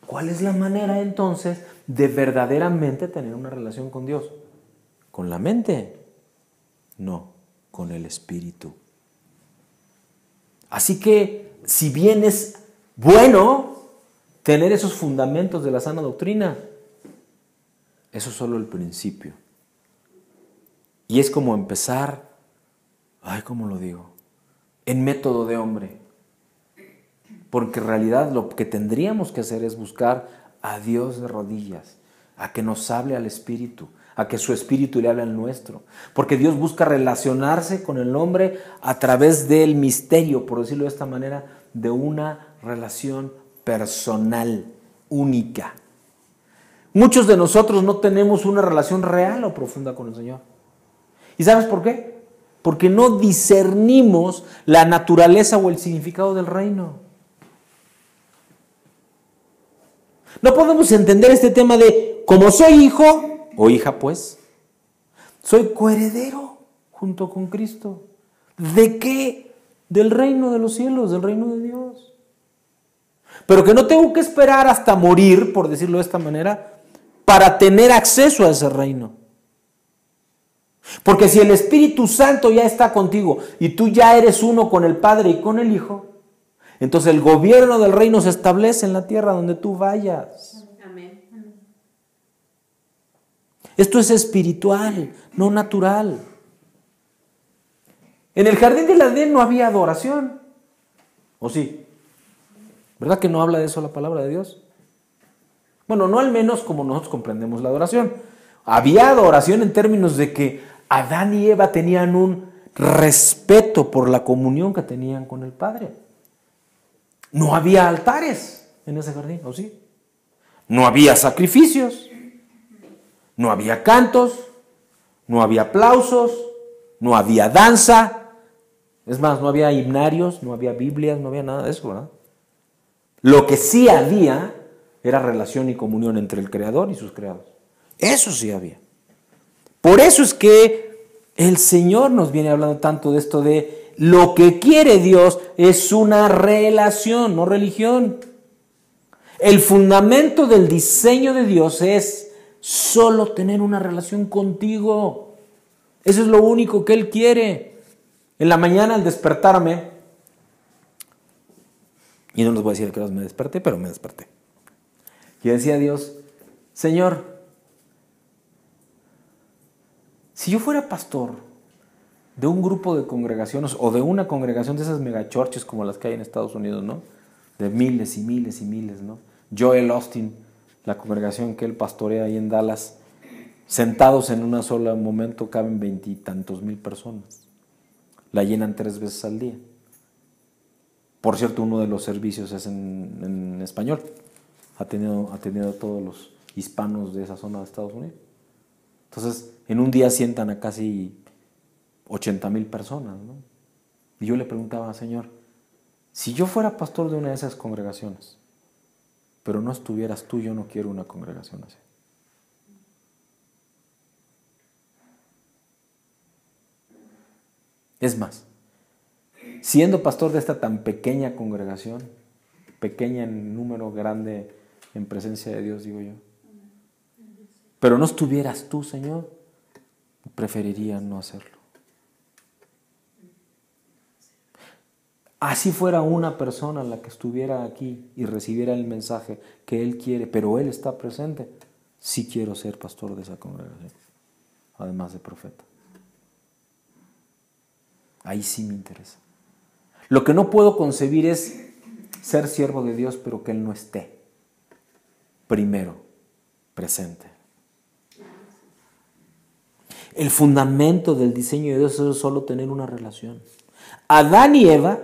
¿Cuál es la manera entonces de verdaderamente tener una relación con Dios? ¿Con la mente? No, con el espíritu. Así que, si bien es bueno tener esos fundamentos de la sana doctrina, eso es solo el principio. Y es como empezar, ¿cómo lo digo? En método de hombre. Porque en realidad lo que tendríamos que hacer es buscar a Dios de rodillas, a que nos hable al Espíritu, a que su Espíritu le hable al nuestro. Porque Dios busca relacionarse con el hombre a través del misterio, por decirlo de esta manera, de una relación personal, única. Muchos de nosotros no tenemos una relación real o profunda con el Señor. ¿Y sabes por qué? Porque no discernimos la naturaleza o el significado del reino. No podemos entender este tema de, como soy hijo o hija, pues, soy coheredero junto con Cristo. ¿De qué? Del reino de los cielos, del reino de Dios. pero que no tengo que esperar hasta morir, por decirlo de esta manera, para tener acceso a ese reino. Porque si el Espíritu Santo ya está contigo y tú ya eres uno con el Padre y con el Hijo, entonces el gobierno del reino se establece en la tierra donde tú vayas. Amén. Esto es espiritual, no natural. En el jardín del Edén no había adoración. ¿O sí? ¿Verdad que no habla de eso la palabra de Dios? Bueno, no al menos como nosotros comprendemos la adoración. Había adoración en términos de que Adán y Eva tenían un respeto por la comunión que tenían con el Padre. No había altares en ese jardín, ¿o sí? No había sacrificios, no había cantos, no había aplausos, no había danza. Es más, no había himnarios, no había Biblias, no había nada de eso, ¿verdad? Lo que sí había era relación y comunión entre el Creador y sus creados. Eso sí había. Por eso es que el Señor nos viene hablando tanto de esto de lo que quiere Dios es una relación, no religión. El fundamento del diseño de Dios es solo tener una relación contigo. Eso es lo único que Él quiere. En la mañana al despertarme, y no les voy a decir a qué horas me desperté, pero me desperté. Y decía a Dios, Señor, si yo fuera pastor de un grupo de congregaciones o de una congregación de esas megachurches como las que hay en Estados Unidos, ¿no? De miles y miles y miles, ¿no? Joel Austin, la congregación que él pastorea ahí en Dallas, sentados en un solo momento caben 20 y tantos mil personas. La llenan 3 veces al día. Por cierto, uno de los servicios es en español. Ha tenido a todos los hispanos de esa zona de Estados Unidos. Entonces, en un día sientan a casi 80,000 personas, ¿no? Y yo le preguntaba, Señor, si yo fuera pastor de una de esas congregaciones, pero no estuvieras tú, yo no quiero una congregación así. Es más, siendo pastor de esta tan pequeña congregación, pequeña en número, grande en presencia de Dios, digo yo, pero no estuvieras tú, Señor, preferiría no hacerlo. Así fuera una persona la que estuviera aquí y recibiera el mensaje que Él quiere, pero Él está presente, sí quiero ser pastor de esa congregación, además de profeta. Ahí sí me interesa. Lo que no puedo concebir es ser siervo de Dios, pero que Él no esté primero presente. El fundamento del diseño de Dios es solo tener una relación. Adán y Eva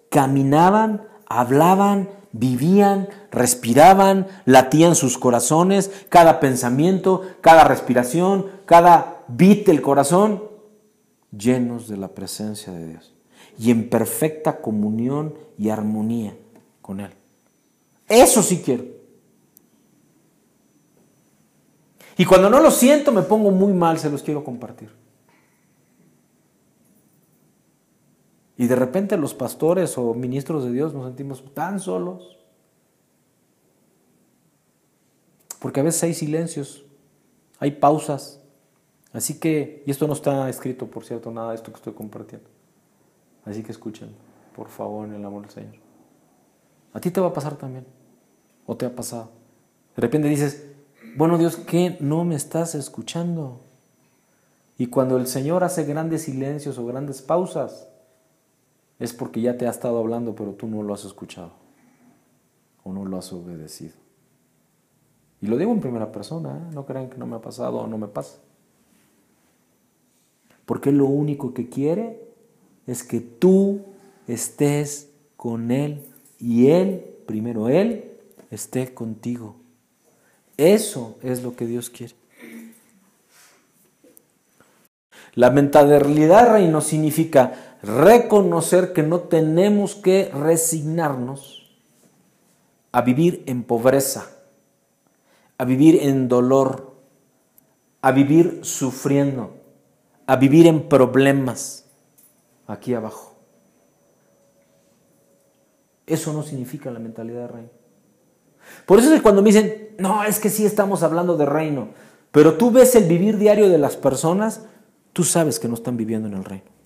caminaban, hablaban, vivían, respiraban, latían sus corazones, cada pensamiento, cada respiración, cada beat del corazón, llenos de la presencia de Dios y en perfecta comunión y armonía con Él. Eso sí quiero. Y cuando no lo siento me pongo muy mal, se los quiero compartir. Y de repente los pastores o ministros de Dios nos sentimos tan solos. Porque a veces hay silencios, hay pausas. Así que, y esto no está escrito, por cierto, nada de esto que estoy compartiendo. Así que escuchen, por favor, en el amor del Señor. A ti te va a pasar también, o te ha pasado. De repente dices, bueno Dios, ¿qué no me estás escuchando? Y cuando el Señor hace grandes silencios o grandes pausas, es porque ya te ha estado hablando, pero tú no lo has escuchado o no lo has obedecido. Y lo digo en primera persona, ¿eh? No crean que no me ha pasado o no me pasa. Porque lo único que quiere es que tú estés con Él y Él, primero Él, esté contigo. Eso es lo que Dios quiere. La mentalidad reino significa reconocer que no tenemos que resignarnos a vivir en pobreza, a vivir en dolor, a vivir sufriendo, a vivir en problemas aquí abajo. Eso no significa la mentalidad de reino. Por eso es que cuando me dicen, no, es que sí estamos hablando de reino, pero tú ves el vivir diario de las personas, tú sabes que no están viviendo en el reino.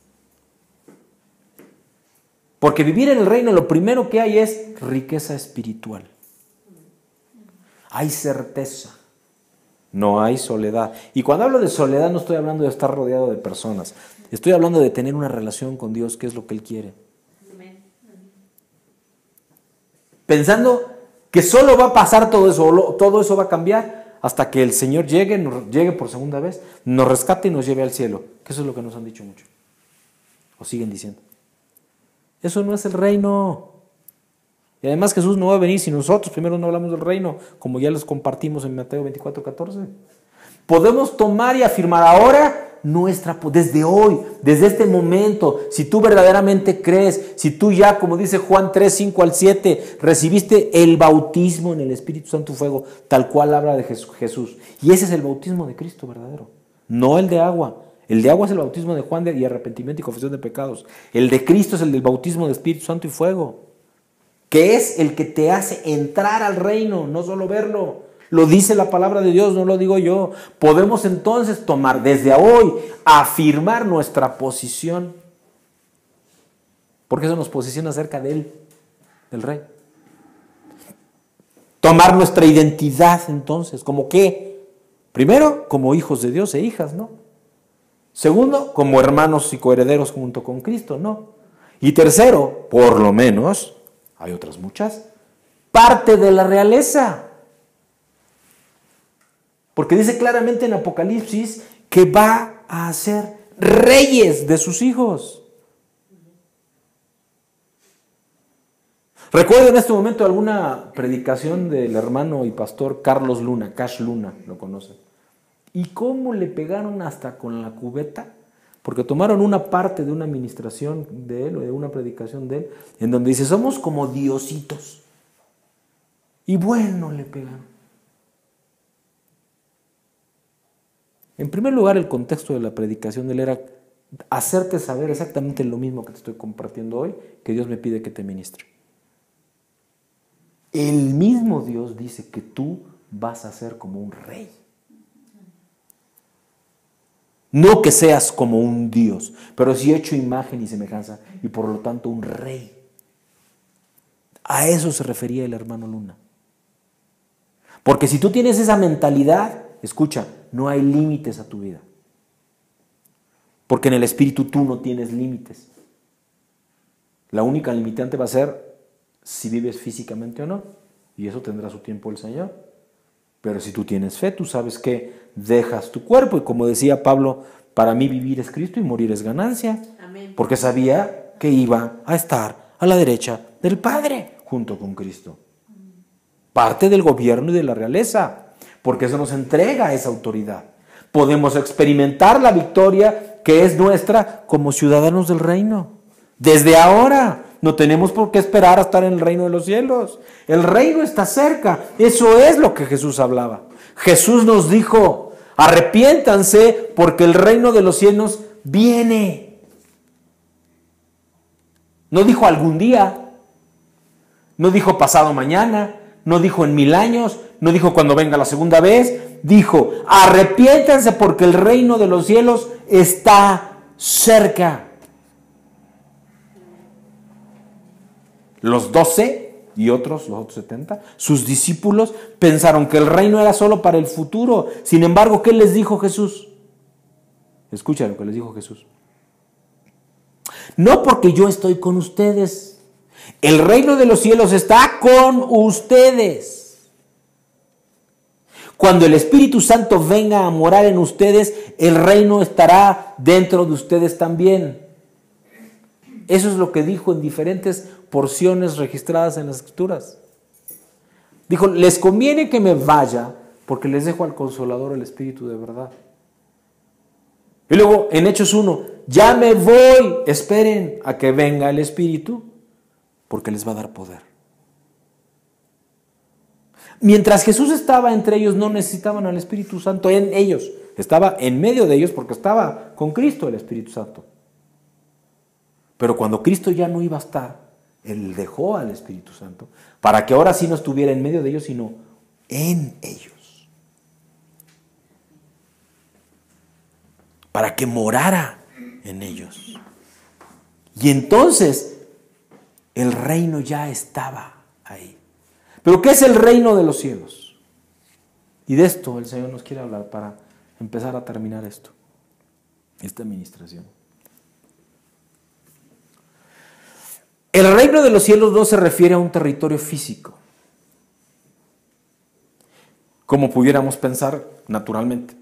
Porque vivir en el reino, lo primero que hay es riqueza espiritual. Hay certeza. No hay soledad. Y cuando hablo de soledad no estoy hablando de estar rodeado de personas. Estoy hablando de tener una relación con Dios, que es lo que Él quiere. Pensando que solo va a pasar todo eso va a cambiar hasta que el Señor llegue por segunda vez, nos rescate y nos lleve al cielo. Que eso es lo que nos han dicho mucho. O siguen diciendo. Eso no es el reino. Y además Jesús no va a venir si nosotros primero no hablamos del reino, como ya les compartimos en Mateo 24:14. Podemos tomar y afirmar ahora desde hoy, desde este momento, si tú verdaderamente crees, si tú ya, como dice Juan 3:5-7, recibiste el bautismo en el Espíritu Santo y fuego, tal cual habla de Jesús. Y ese es el bautismo de Cristo verdadero, no el de agua. El de agua es el bautismo de Juan y arrepentimiento y confesión de pecados. El de Cristo es el del bautismo de Espíritu Santo y fuego, que es el que te hace entrar al reino, no solo verlo. Lo dice la palabra de Dios, no lo digo yo. Podemos entonces tomar desde hoy, afirmar nuestra posición, porque eso nos posiciona cerca de Él, del Rey. Tomar nuestra identidad entonces, ¿como qué? Primero, como hijos de Dios e hijas, ¿no? Segundo, como hermanos y coherederos junto con Cristo, ¿no? Y tercero, por lo menos, hay otras muchas, parte de la realeza. Porque dice claramente en Apocalipsis que va a ser reyes de sus hijos. Recuerdo en este momento alguna predicación del hermano y pastor Carlos Luna, Cash Luna, lo conocen. ¿Y cómo le pegaron hasta con la cubeta? Porque tomaron una parte de una administración de él o de una predicación de él, en donde dice, somos como diositos. Y bueno, le pegaron. En primer lugar, el contexto de la predicación de él era hacerte saber exactamente lo mismo que te estoy compartiendo hoy, que Dios me pide que te ministre. El mismo Dios dice que tú vas a ser como un rey. No que seas como un Dios, pero sí hecho imagen y semejanza y por lo tanto un rey. A eso se refería el hermano Luna. Porque si tú tienes esa mentalidad, escucha, no hay límites a tu vida. Porque en el espíritu tú no tienes límites. La única limitante va a ser si vives físicamente o no. Y eso tendrá su tiempo el Señor. Pero si tú tienes fe, tú sabes que dejas tu cuerpo. Y como decía Pablo, para mí vivir es Cristo y morir es ganancia. Amén. Porque sabía que iba a estar a la derecha del Padre junto con Cristo. Parte del gobierno y de la realeza. Porque eso nos entrega esa autoridad. Podemos experimentar la victoria que es nuestra como ciudadanos del reino. Desde ahora. No tenemos por qué esperar a estar en el reino de los cielos. El reino está cerca. Eso es lo que Jesús hablaba. Jesús nos dijo, arrepiéntanse porque el reino de los cielos viene. No dijo algún día. No dijo pasado mañana. No dijo en 1000 años. No dijo cuando venga la segunda vez. Dijo, arrepiéntanse porque el reino de los cielos está cerca. Los 12 y los otros 70, sus discípulos pensaron que el reino era solo para el futuro. Sin embargo, ¿qué les dijo Jesús? Escucha lo que les dijo Jesús. No porque yo estoy con ustedes. El reino de los cielos está con ustedes. Cuando el Espíritu Santo venga a morar en ustedes, el reino estará dentro de ustedes también. Eso es lo que dijo en diferentes porciones registradas en las Escrituras. Dijo, les conviene que me vaya porque les dejo al Consolador, el Espíritu de verdad. Y luego en Hechos 1, ya me voy, esperen a que venga el Espíritu porque les va a dar poder. Mientras Jesús estaba entre ellos, no necesitaban al Espíritu Santo en ellos. Estaba en medio de ellos porque estaba con Cristo el Espíritu Santo. Pero cuando Cristo ya no iba a estar, Él dejó al Espíritu Santo para que ahora sí no estuviera en medio de ellos, sino en ellos. Para que morara en ellos. Y entonces el reino ya estaba ahí. ¿Pero qué es el reino de los cielos? Y de esto el Señor nos quiere hablar para empezar a terminar esta administración. El reino de los cielos no se refiere a un territorio físico, como pudiéramos pensar naturalmente.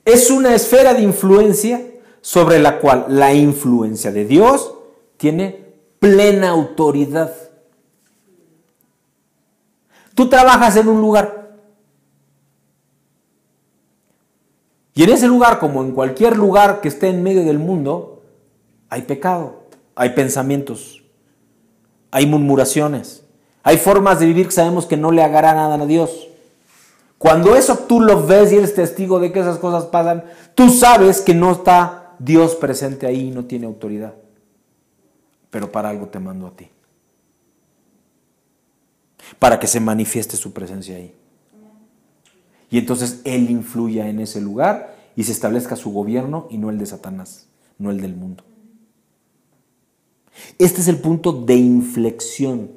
Es una esfera de influencia sobre la cual la influencia de Dios tiene plena autoridad. Tú trabajas en un lugar y en ese lugar, como en cualquier lugar que esté en medio del mundo, hay pecado, hay pensamientos, hay murmuraciones, hay formas de vivir que sabemos que no le agradan a Dios. Cuando eso tú lo ves y eres testigo de que esas cosas pasan, tú sabes que no está Dios presente ahí y no tiene autoridad. Pero para algo te mando a ti. Para que se manifieste su presencia ahí. Y entonces Él influya en ese lugar y se establezca su gobierno y no el de Satanás, no el del mundo. Este es el punto de inflexión.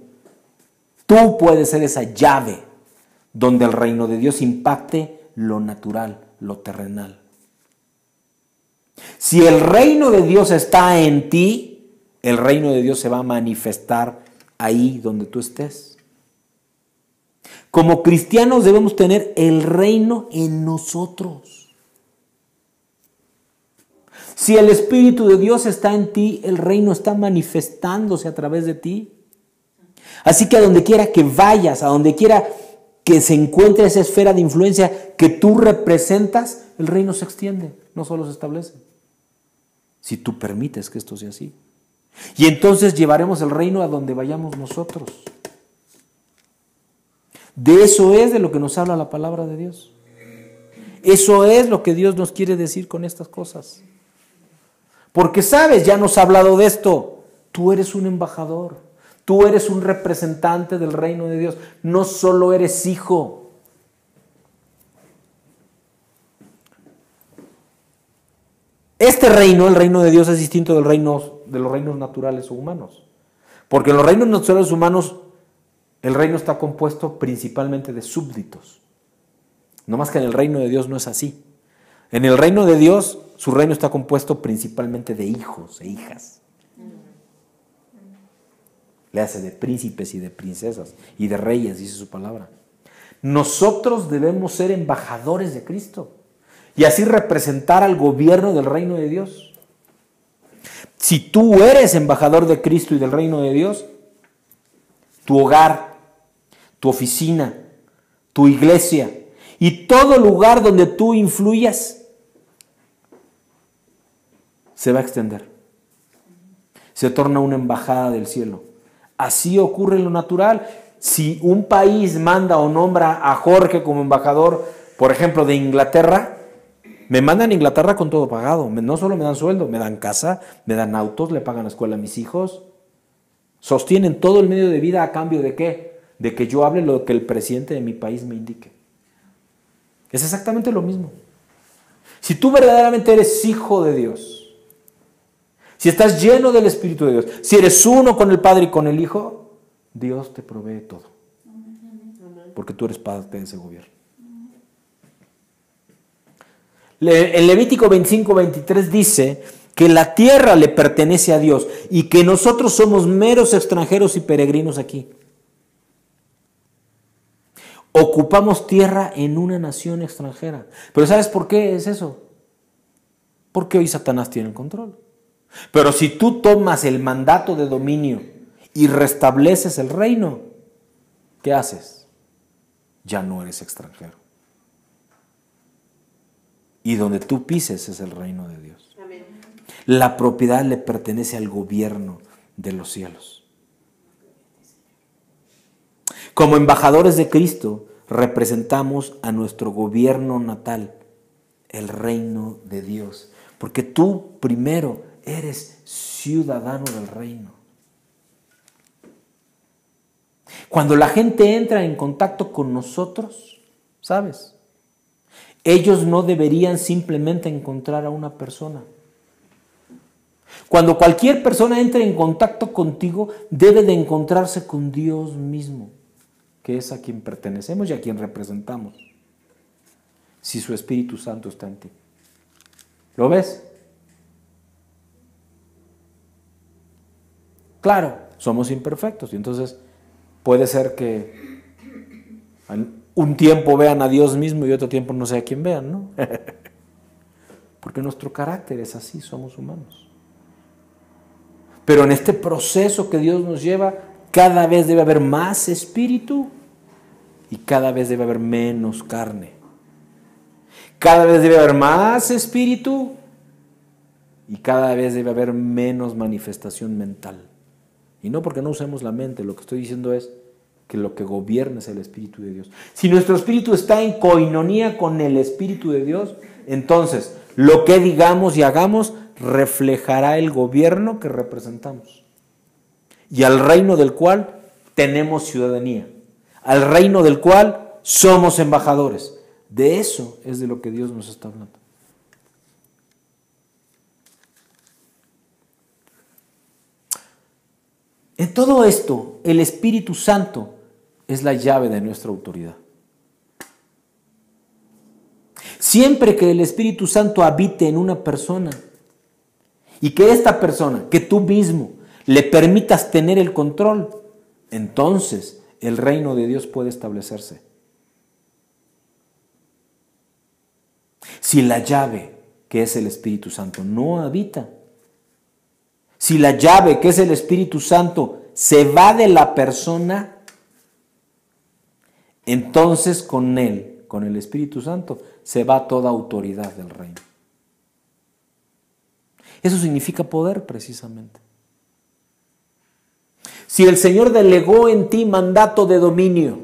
Tú puedes ser esa llave donde el reino de Dios impacte lo natural, lo terrenal. Si el reino de Dios está en ti, el reino de Dios se va a manifestar ahí donde tú estés. Como cristianos debemos tener el reino en nosotros. Si el Espíritu de Dios está en ti, el reino está manifestándose a través de ti. Así que a donde quiera que vayas, a donde quiera que se encuentre esa esfera de influencia que tú representas, el reino se extiende, no solo se establece. Si tú permites que esto sea así. Y entonces llevaremos el reino a donde vayamos nosotros. De eso es de lo que nos habla la palabra de Dios. Eso es lo que Dios nos quiere decir con estas cosas. Porque sabes, ya nos ha hablado de esto. Tú eres un embajador. Tú eres un representante del reino de Dios. No solo eres hijo. Este reino, el reino de Dios, es distinto de los reinos naturales o humanos. Porque en los reinos naturales humanos, el reino está compuesto principalmente de súbditos. No más que en el reino de Dios no es así. En el reino de Dios, su reino está compuesto principalmente de hijos e hijas. Le hace de príncipes y de princesas y de reyes, dice su palabra. Nosotros debemos ser embajadores de Cristo y así representar al gobierno del reino de Dios. Si tú eres embajador de Cristo y del reino de Dios, tu hogar, tu oficina, tu iglesia y todo lugar donde tú influyas se va a extender. Se torna una embajada del cielo. Así ocurre en lo natural. Si un país manda o nombra a Jorge como embajador, por ejemplo, de Inglaterra, me mandan a Inglaterra con todo pagado. No solo me dan sueldo, me dan casa, me dan autos, le pagan la escuela a mis hijos. Sostienen todo el medio de vida a cambio de ¿qué? De que yo hable lo que el presidente de mi país me indique. Es exactamente lo mismo. Si tú verdaderamente eres hijo de Dios, si estás lleno del Espíritu de Dios, si eres uno con el Padre y con el Hijo, Dios te provee todo. Porque tú eres parte de ese gobierno. En Levítico 25:23 dice que la tierra le pertenece a Dios y que nosotros somos meros extranjeros y peregrinos aquí. Ocupamos tierra en una nación extranjera. Pero ¿sabes por qué es eso? Porque hoy Satanás tiene el control. Pero si tú tomas el mandato de dominio y restableces el reino, ¿qué haces? Ya no eres extranjero. Y donde tú pises es el reino de Dios. Amén. La propiedad le pertenece al gobierno de los cielos. Como embajadores de Cristo, representamos a nuestro gobierno natal, el reino de Dios. Porque tú primero eres ciudadano del reino. Cuando la gente entra en contacto con nosotros, ¿sabes? Ellos no deberían simplemente encontrar a una persona. Cuando cualquier persona entre en contacto contigo, debe de encontrarse con Dios mismo, que es a quien pertenecemos y a quien representamos, si su Espíritu Santo está en ti. ¿Lo ves? Claro, somos imperfectos y entonces puede ser que un tiempo vean a Dios mismo y otro tiempo no sé a quién vean, ¿no? Porque nuestro carácter es así, somos humanos. Pero en este proceso que Dios nos lleva, cada vez debe haber más espíritu y cada vez debe haber menos carne. Cada vez debe haber más espíritu y cada vez debe haber menos manifestación mental. Y no porque no usemos la mente, lo que estoy diciendo es que lo que gobierna es el Espíritu de Dios. Si nuestro espíritu está en coinonía con el Espíritu de Dios, entonces lo que digamos y hagamos reflejará el gobierno que representamos y al reino del cual tenemos ciudadanía, al reino del cual somos embajadores. De eso es de lo que Dios nos está hablando. En todo esto, el Espíritu Santo es la llave de nuestra autoridad. Siempre que el Espíritu Santo habite en una persona y que esta persona, que tú mismo, le permitas tener el control, entonces el reino de Dios puede establecerse. Si la llave, que es el Espíritu Santo, no habita, si la llave, que es el Espíritu Santo, se va de la persona, entonces con él, con el Espíritu Santo, se va toda autoridad del reino. Eso significa poder, precisamente. Si el Señor delegó en ti mandato de dominio,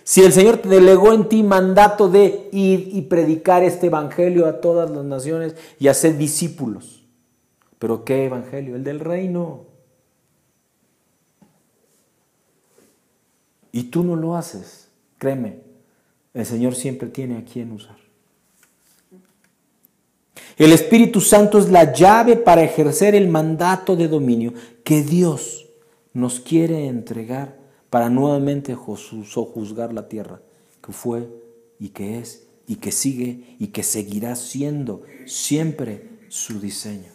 si el Señor te delegó en ti mandato de ir y predicar este evangelio a todas las naciones y hacer discípulos, ¿pero qué evangelio? El del reino. Y tú no lo haces, créeme, el Señor siempre tiene a quien usar. El Espíritu Santo es la llave para ejercer el mandato de dominio que Dios nos quiere entregar para nuevamente sojuzgar la tierra, que fue y que es y que sigue y que seguirá siendo siempre su diseño.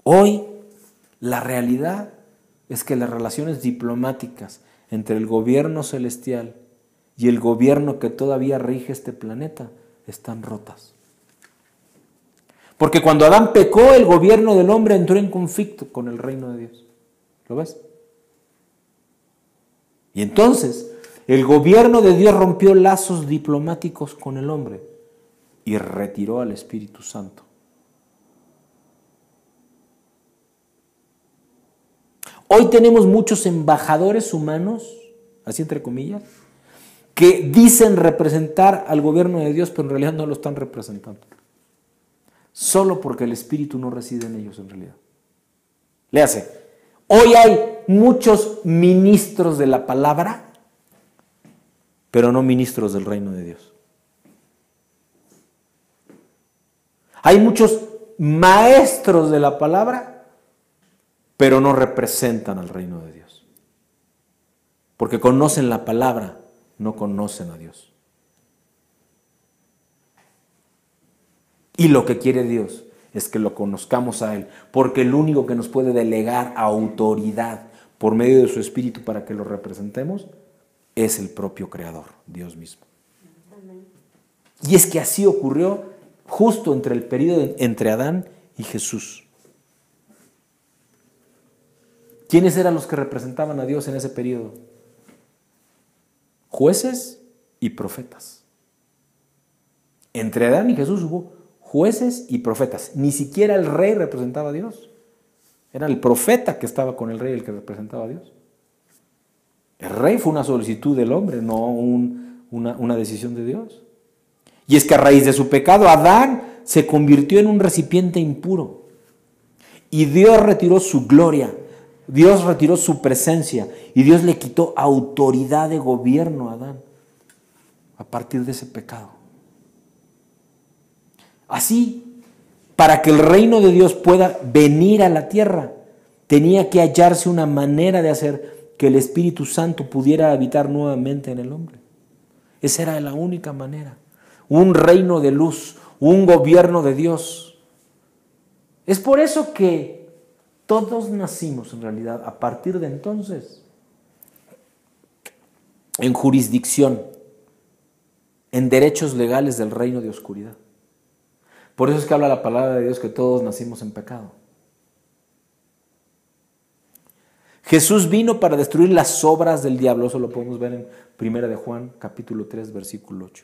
Hoy la realidad es que las relaciones diplomáticas entre el gobierno celestial y el gobierno que todavía rige este planeta están rotas. Porque cuando Adán pecó, el gobierno del hombre entró en conflicto con el reino de Dios. ¿Lo ves? Y entonces el gobierno de Dios rompió lazos diplomáticos con el hombre y retiró al Espíritu Santo. Hoy tenemos muchos embajadores humanos, así entre comillas, que dicen representar al gobierno de Dios, pero en realidad no lo están representando. Solo porque el Espíritu no reside en ellos en realidad. Léase, hoy hay muchos ministros de la palabra, pero no ministros del reino de Dios. Hay muchos maestros de la palabra, pero no representan al reino de Dios. Porque conocen la palabra, no conocen a Dios. Y lo que quiere Dios es que lo conozcamos a Él, porque el único que nos puede delegar autoridad por medio de su Espíritu para que lo representemos es el propio Creador, Dios mismo. Y es que así ocurrió justo entre el periodo entre Adán y Jesús. ¿Quiénes eran los que representaban a Dios en ese periodo? Jueces y profetas. Entre Adán y Jesús hubo jueces y profetas. Ni siquiera el rey representaba a Dios. Era el profeta que estaba con el rey el que representaba a Dios. El rey fue una solicitud del hombre, no una decisión de Dios. Y es que a raíz de su pecado, Adán se convirtió en un recipiente impuro. Y Dios retiró su gloria, Dios retiró su presencia y Dios le quitó autoridad de gobierno a Adán a partir de ese pecado. Así, para que el reino de Dios pueda venir a la tierra, tenía que hallarse una manera de hacer que el Espíritu Santo pudiera habitar nuevamente en el hombre. Esa era la única manera. Un reino de luz, un gobierno de Dios. Es por eso que todos nacimos en realidad a partir de entonces en jurisdicción, en derechos legales del reino de oscuridad. Por eso es que habla la palabra de Dios que todos nacimos en pecado. Jesús vino para destruir las obras del diablo. Eso lo podemos ver en 1 de Juan, capítulo 3, versículo 8.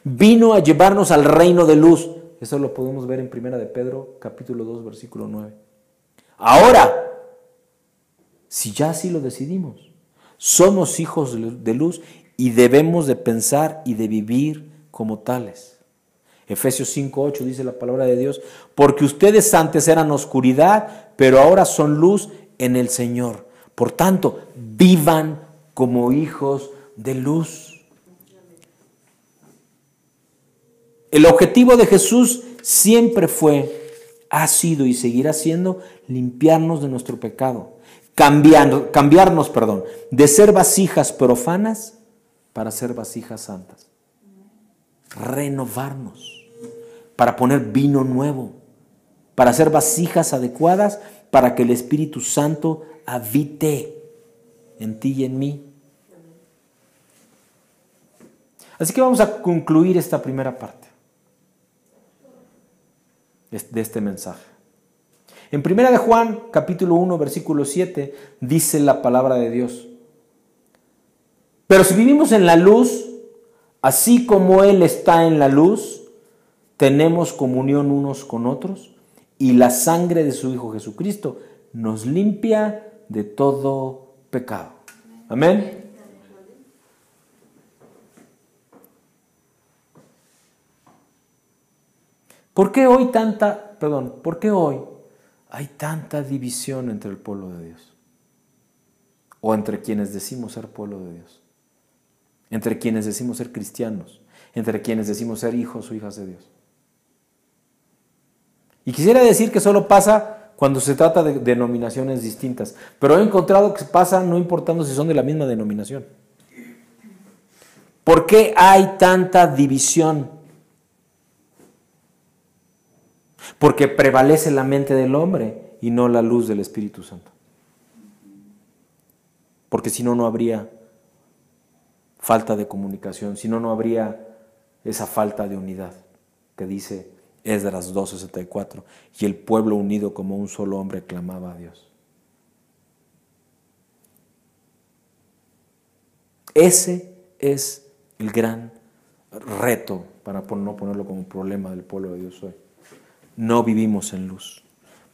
Vino a llevarnos al reino de luz. Eso lo podemos ver en 1 de Pedro, capítulo 2, versículo 9. Ahora, si ya así lo decidimos, somos hijos de luz y debemos de pensar y de vivir como tales. Efesios 5:8 dice la palabra de Dios, porque ustedes antes eran oscuridad, pero ahora son luz en el Señor. Por tanto, vivan como hijos de luz. El objetivo de Jesús siempre fue, ha sido y seguirá siendo limpiarnos de nuestro pecado, cambiarnos, de ser vasijas profanas para ser vasijas santas. Renovarnos, para poner vino nuevo, para ser vasijas adecuadas para que el Espíritu Santo habite en ti y en mí. Así que vamos a concluir esta primera parte de este mensaje. En 1 de Juan, capítulo 1, versículo 7, dice la palabra de Dios: pero si vivimos en la luz, así como Él está en la luz, tenemos comunión unos con otros, y la sangre de su Hijo Jesucristo nos limpia de todo pecado. Amén. ¿Por qué hoy hay tanta división entre el pueblo de Dios? O entre quienes decimos ser pueblo de Dios. Entre quienes decimos ser cristianos. Entre quienes decimos ser hijos o hijas de Dios. Y quisiera decir que solo pasa cuando se trata de denominaciones distintas. Pero he encontrado que pasa no importando si son de la misma denominación. ¿Por qué hay tanta división? Porque prevalece la mente del hombre y no la luz del Espíritu Santo. Porque si no, no habría falta de comunicación, si no, no habría esa falta de unidad que dice Esdras 12:64, y el pueblo unido como un solo hombre clamaba a Dios. Ese es el gran reto, para no ponerlo como problema del pueblo de Dios hoy. No vivimos en luz.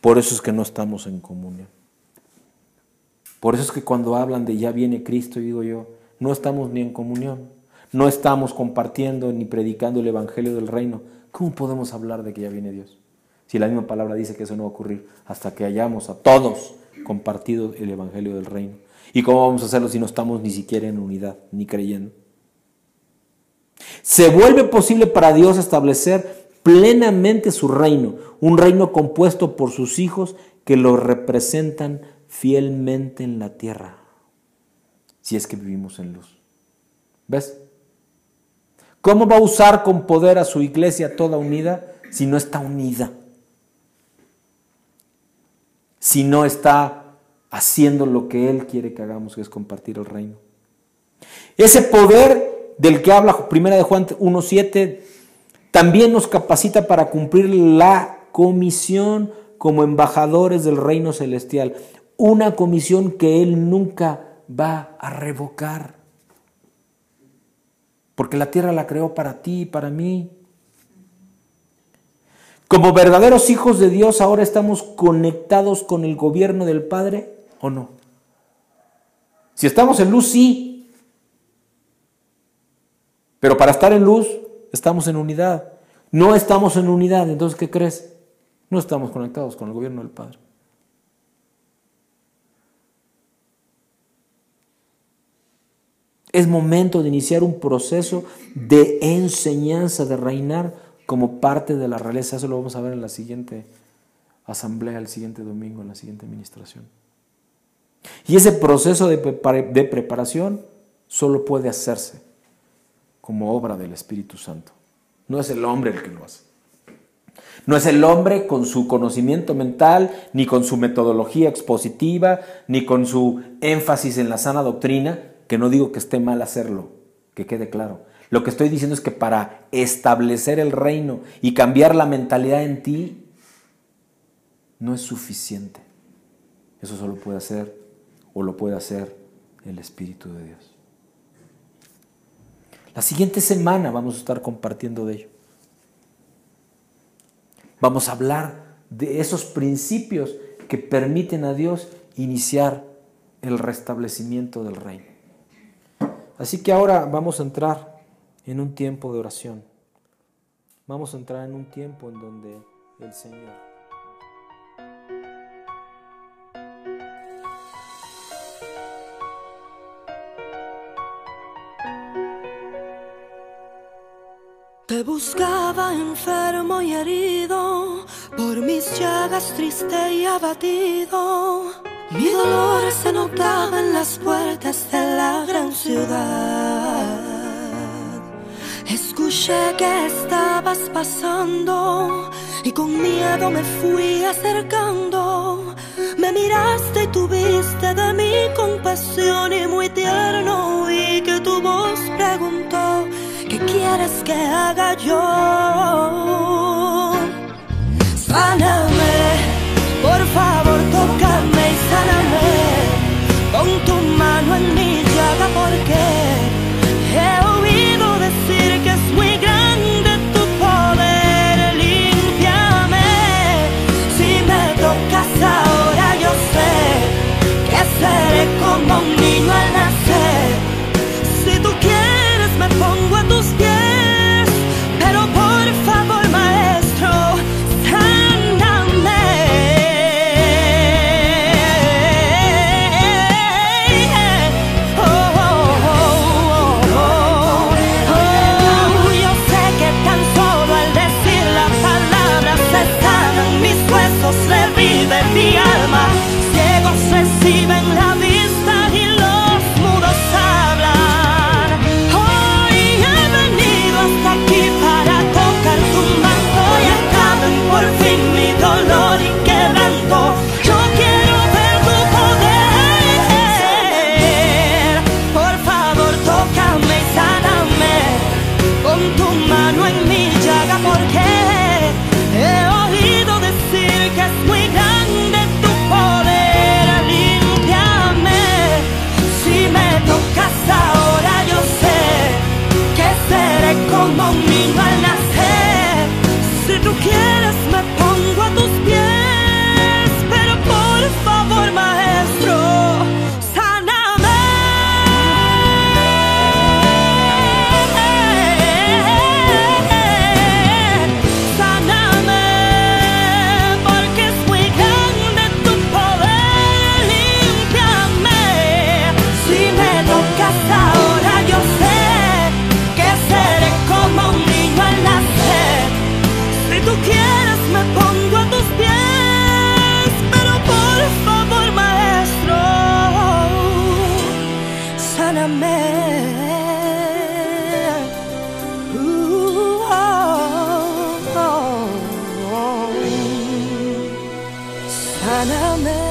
Por eso es que no estamos en comunión. Por eso es que cuando hablan de ya viene Cristo, digo yo, no estamos ni en comunión. No estamos compartiendo ni predicando el evangelio del reino. ¿Cómo podemos hablar de que ya viene Dios? Si la misma palabra dice que eso no va a ocurrir hasta que hayamos a todos compartido el evangelio del reino. ¿Y cómo vamos a hacerlo si no estamos ni siquiera en unidad, ni creyendo? Se vuelve posible para Dios establecer plenamente su reino, un reino compuesto por sus hijos que lo representan fielmente en la tierra, si es que vivimos en luz. ¿Ves? ¿Cómo va a usar con poder a su iglesia toda unida si no está unida? Si no está haciendo lo que Él quiere que hagamos, que es compartir el reino. Ese poder del que habla 1 de Juan 1:7 también nos capacita para cumplir la comisión como embajadores del reino celestial. Una comisión que Él nunca va a revocar. Porque la tierra la creó para ti y para mí. Como verdaderos hijos de Dios, ahora estamos conectados con el gobierno del Padre, ¿o no? Si estamos en luz, sí. Pero para estar en luz, estamos en unidad. No estamos en unidad, entonces, ¿qué crees? No estamos conectados con el gobierno del Padre. Es momento de iniciar un proceso de enseñanza, de reinar como parte de la realeza. Eso lo vamos a ver en la siguiente asamblea, el siguiente domingo, en la siguiente administración. Y ese proceso de preparación solo puede hacerse como obra del Espíritu Santo. No es el hombre el que lo hace. No es el hombre con su conocimiento mental, ni con su metodología expositiva, ni con su énfasis en la sana doctrina, que no digo que esté mal hacerlo, que quede claro. Lo que estoy diciendo es que para establecer el reino y cambiar la mentalidad en ti, no es suficiente. Eso solo puede hacer, o lo puede hacer, el Espíritu de Dios. La siguiente semana vamos a estar compartiendo de ello. Vamos a hablar de esos principios que permiten a Dios iniciar el restablecimiento del reino. Así que ahora vamos a entrar en un tiempo de oración. Vamos a entrar en un tiempo en donde el Señor... Te buscaba enfermo y herido, por mis llagas triste y abatido. Mi dolor se notaba en las puertas de la gran ciudad. Escuché que estabas pasando y con miedo me fui acercando. Me miraste y tuviste de mí compasión y muy tierno oí que tu voz preguntó: ¿qué quieres que haga yo? Sáname, por favor, tócame y sáname. Pon tu mano en mi llaga porque he oído decir que es muy grande tu poder. Límpiame, si me tocas ahora yo sé que seré como un niño al nacer. Si tú quieres me pongo a tus pies, pero por favor, maestro, sáname. Oh, oh, oh, oh, oh, oh. Yo sé que tan solo al decir la palabra se sanan mis huesos, revive mi alma. Ciegos reciben la vista y los mudos hablan. Hasta aquí para tocar tu manto y acaben por fin mi dolor y quebranto. Yo quiero ver tu poder. Por favor, tócame y sáname. Pon tu mano en mi llaga porque he oído decir que es muy grande tu poder. Límpiame, si me tocas ahora yo sé que seré como un niño al nacer. Si tú quieres me pongo a tus pies, pero por favor, maestro, sáname. Sáname, porque es muy grande tu poder. Límpiame, si me tocas ahora yo sé que seré como un niño al nacer. Si tú quieres me pongo a tus pies, pero por favor, maestro, sáname. Oh, oh, oh. Sáname.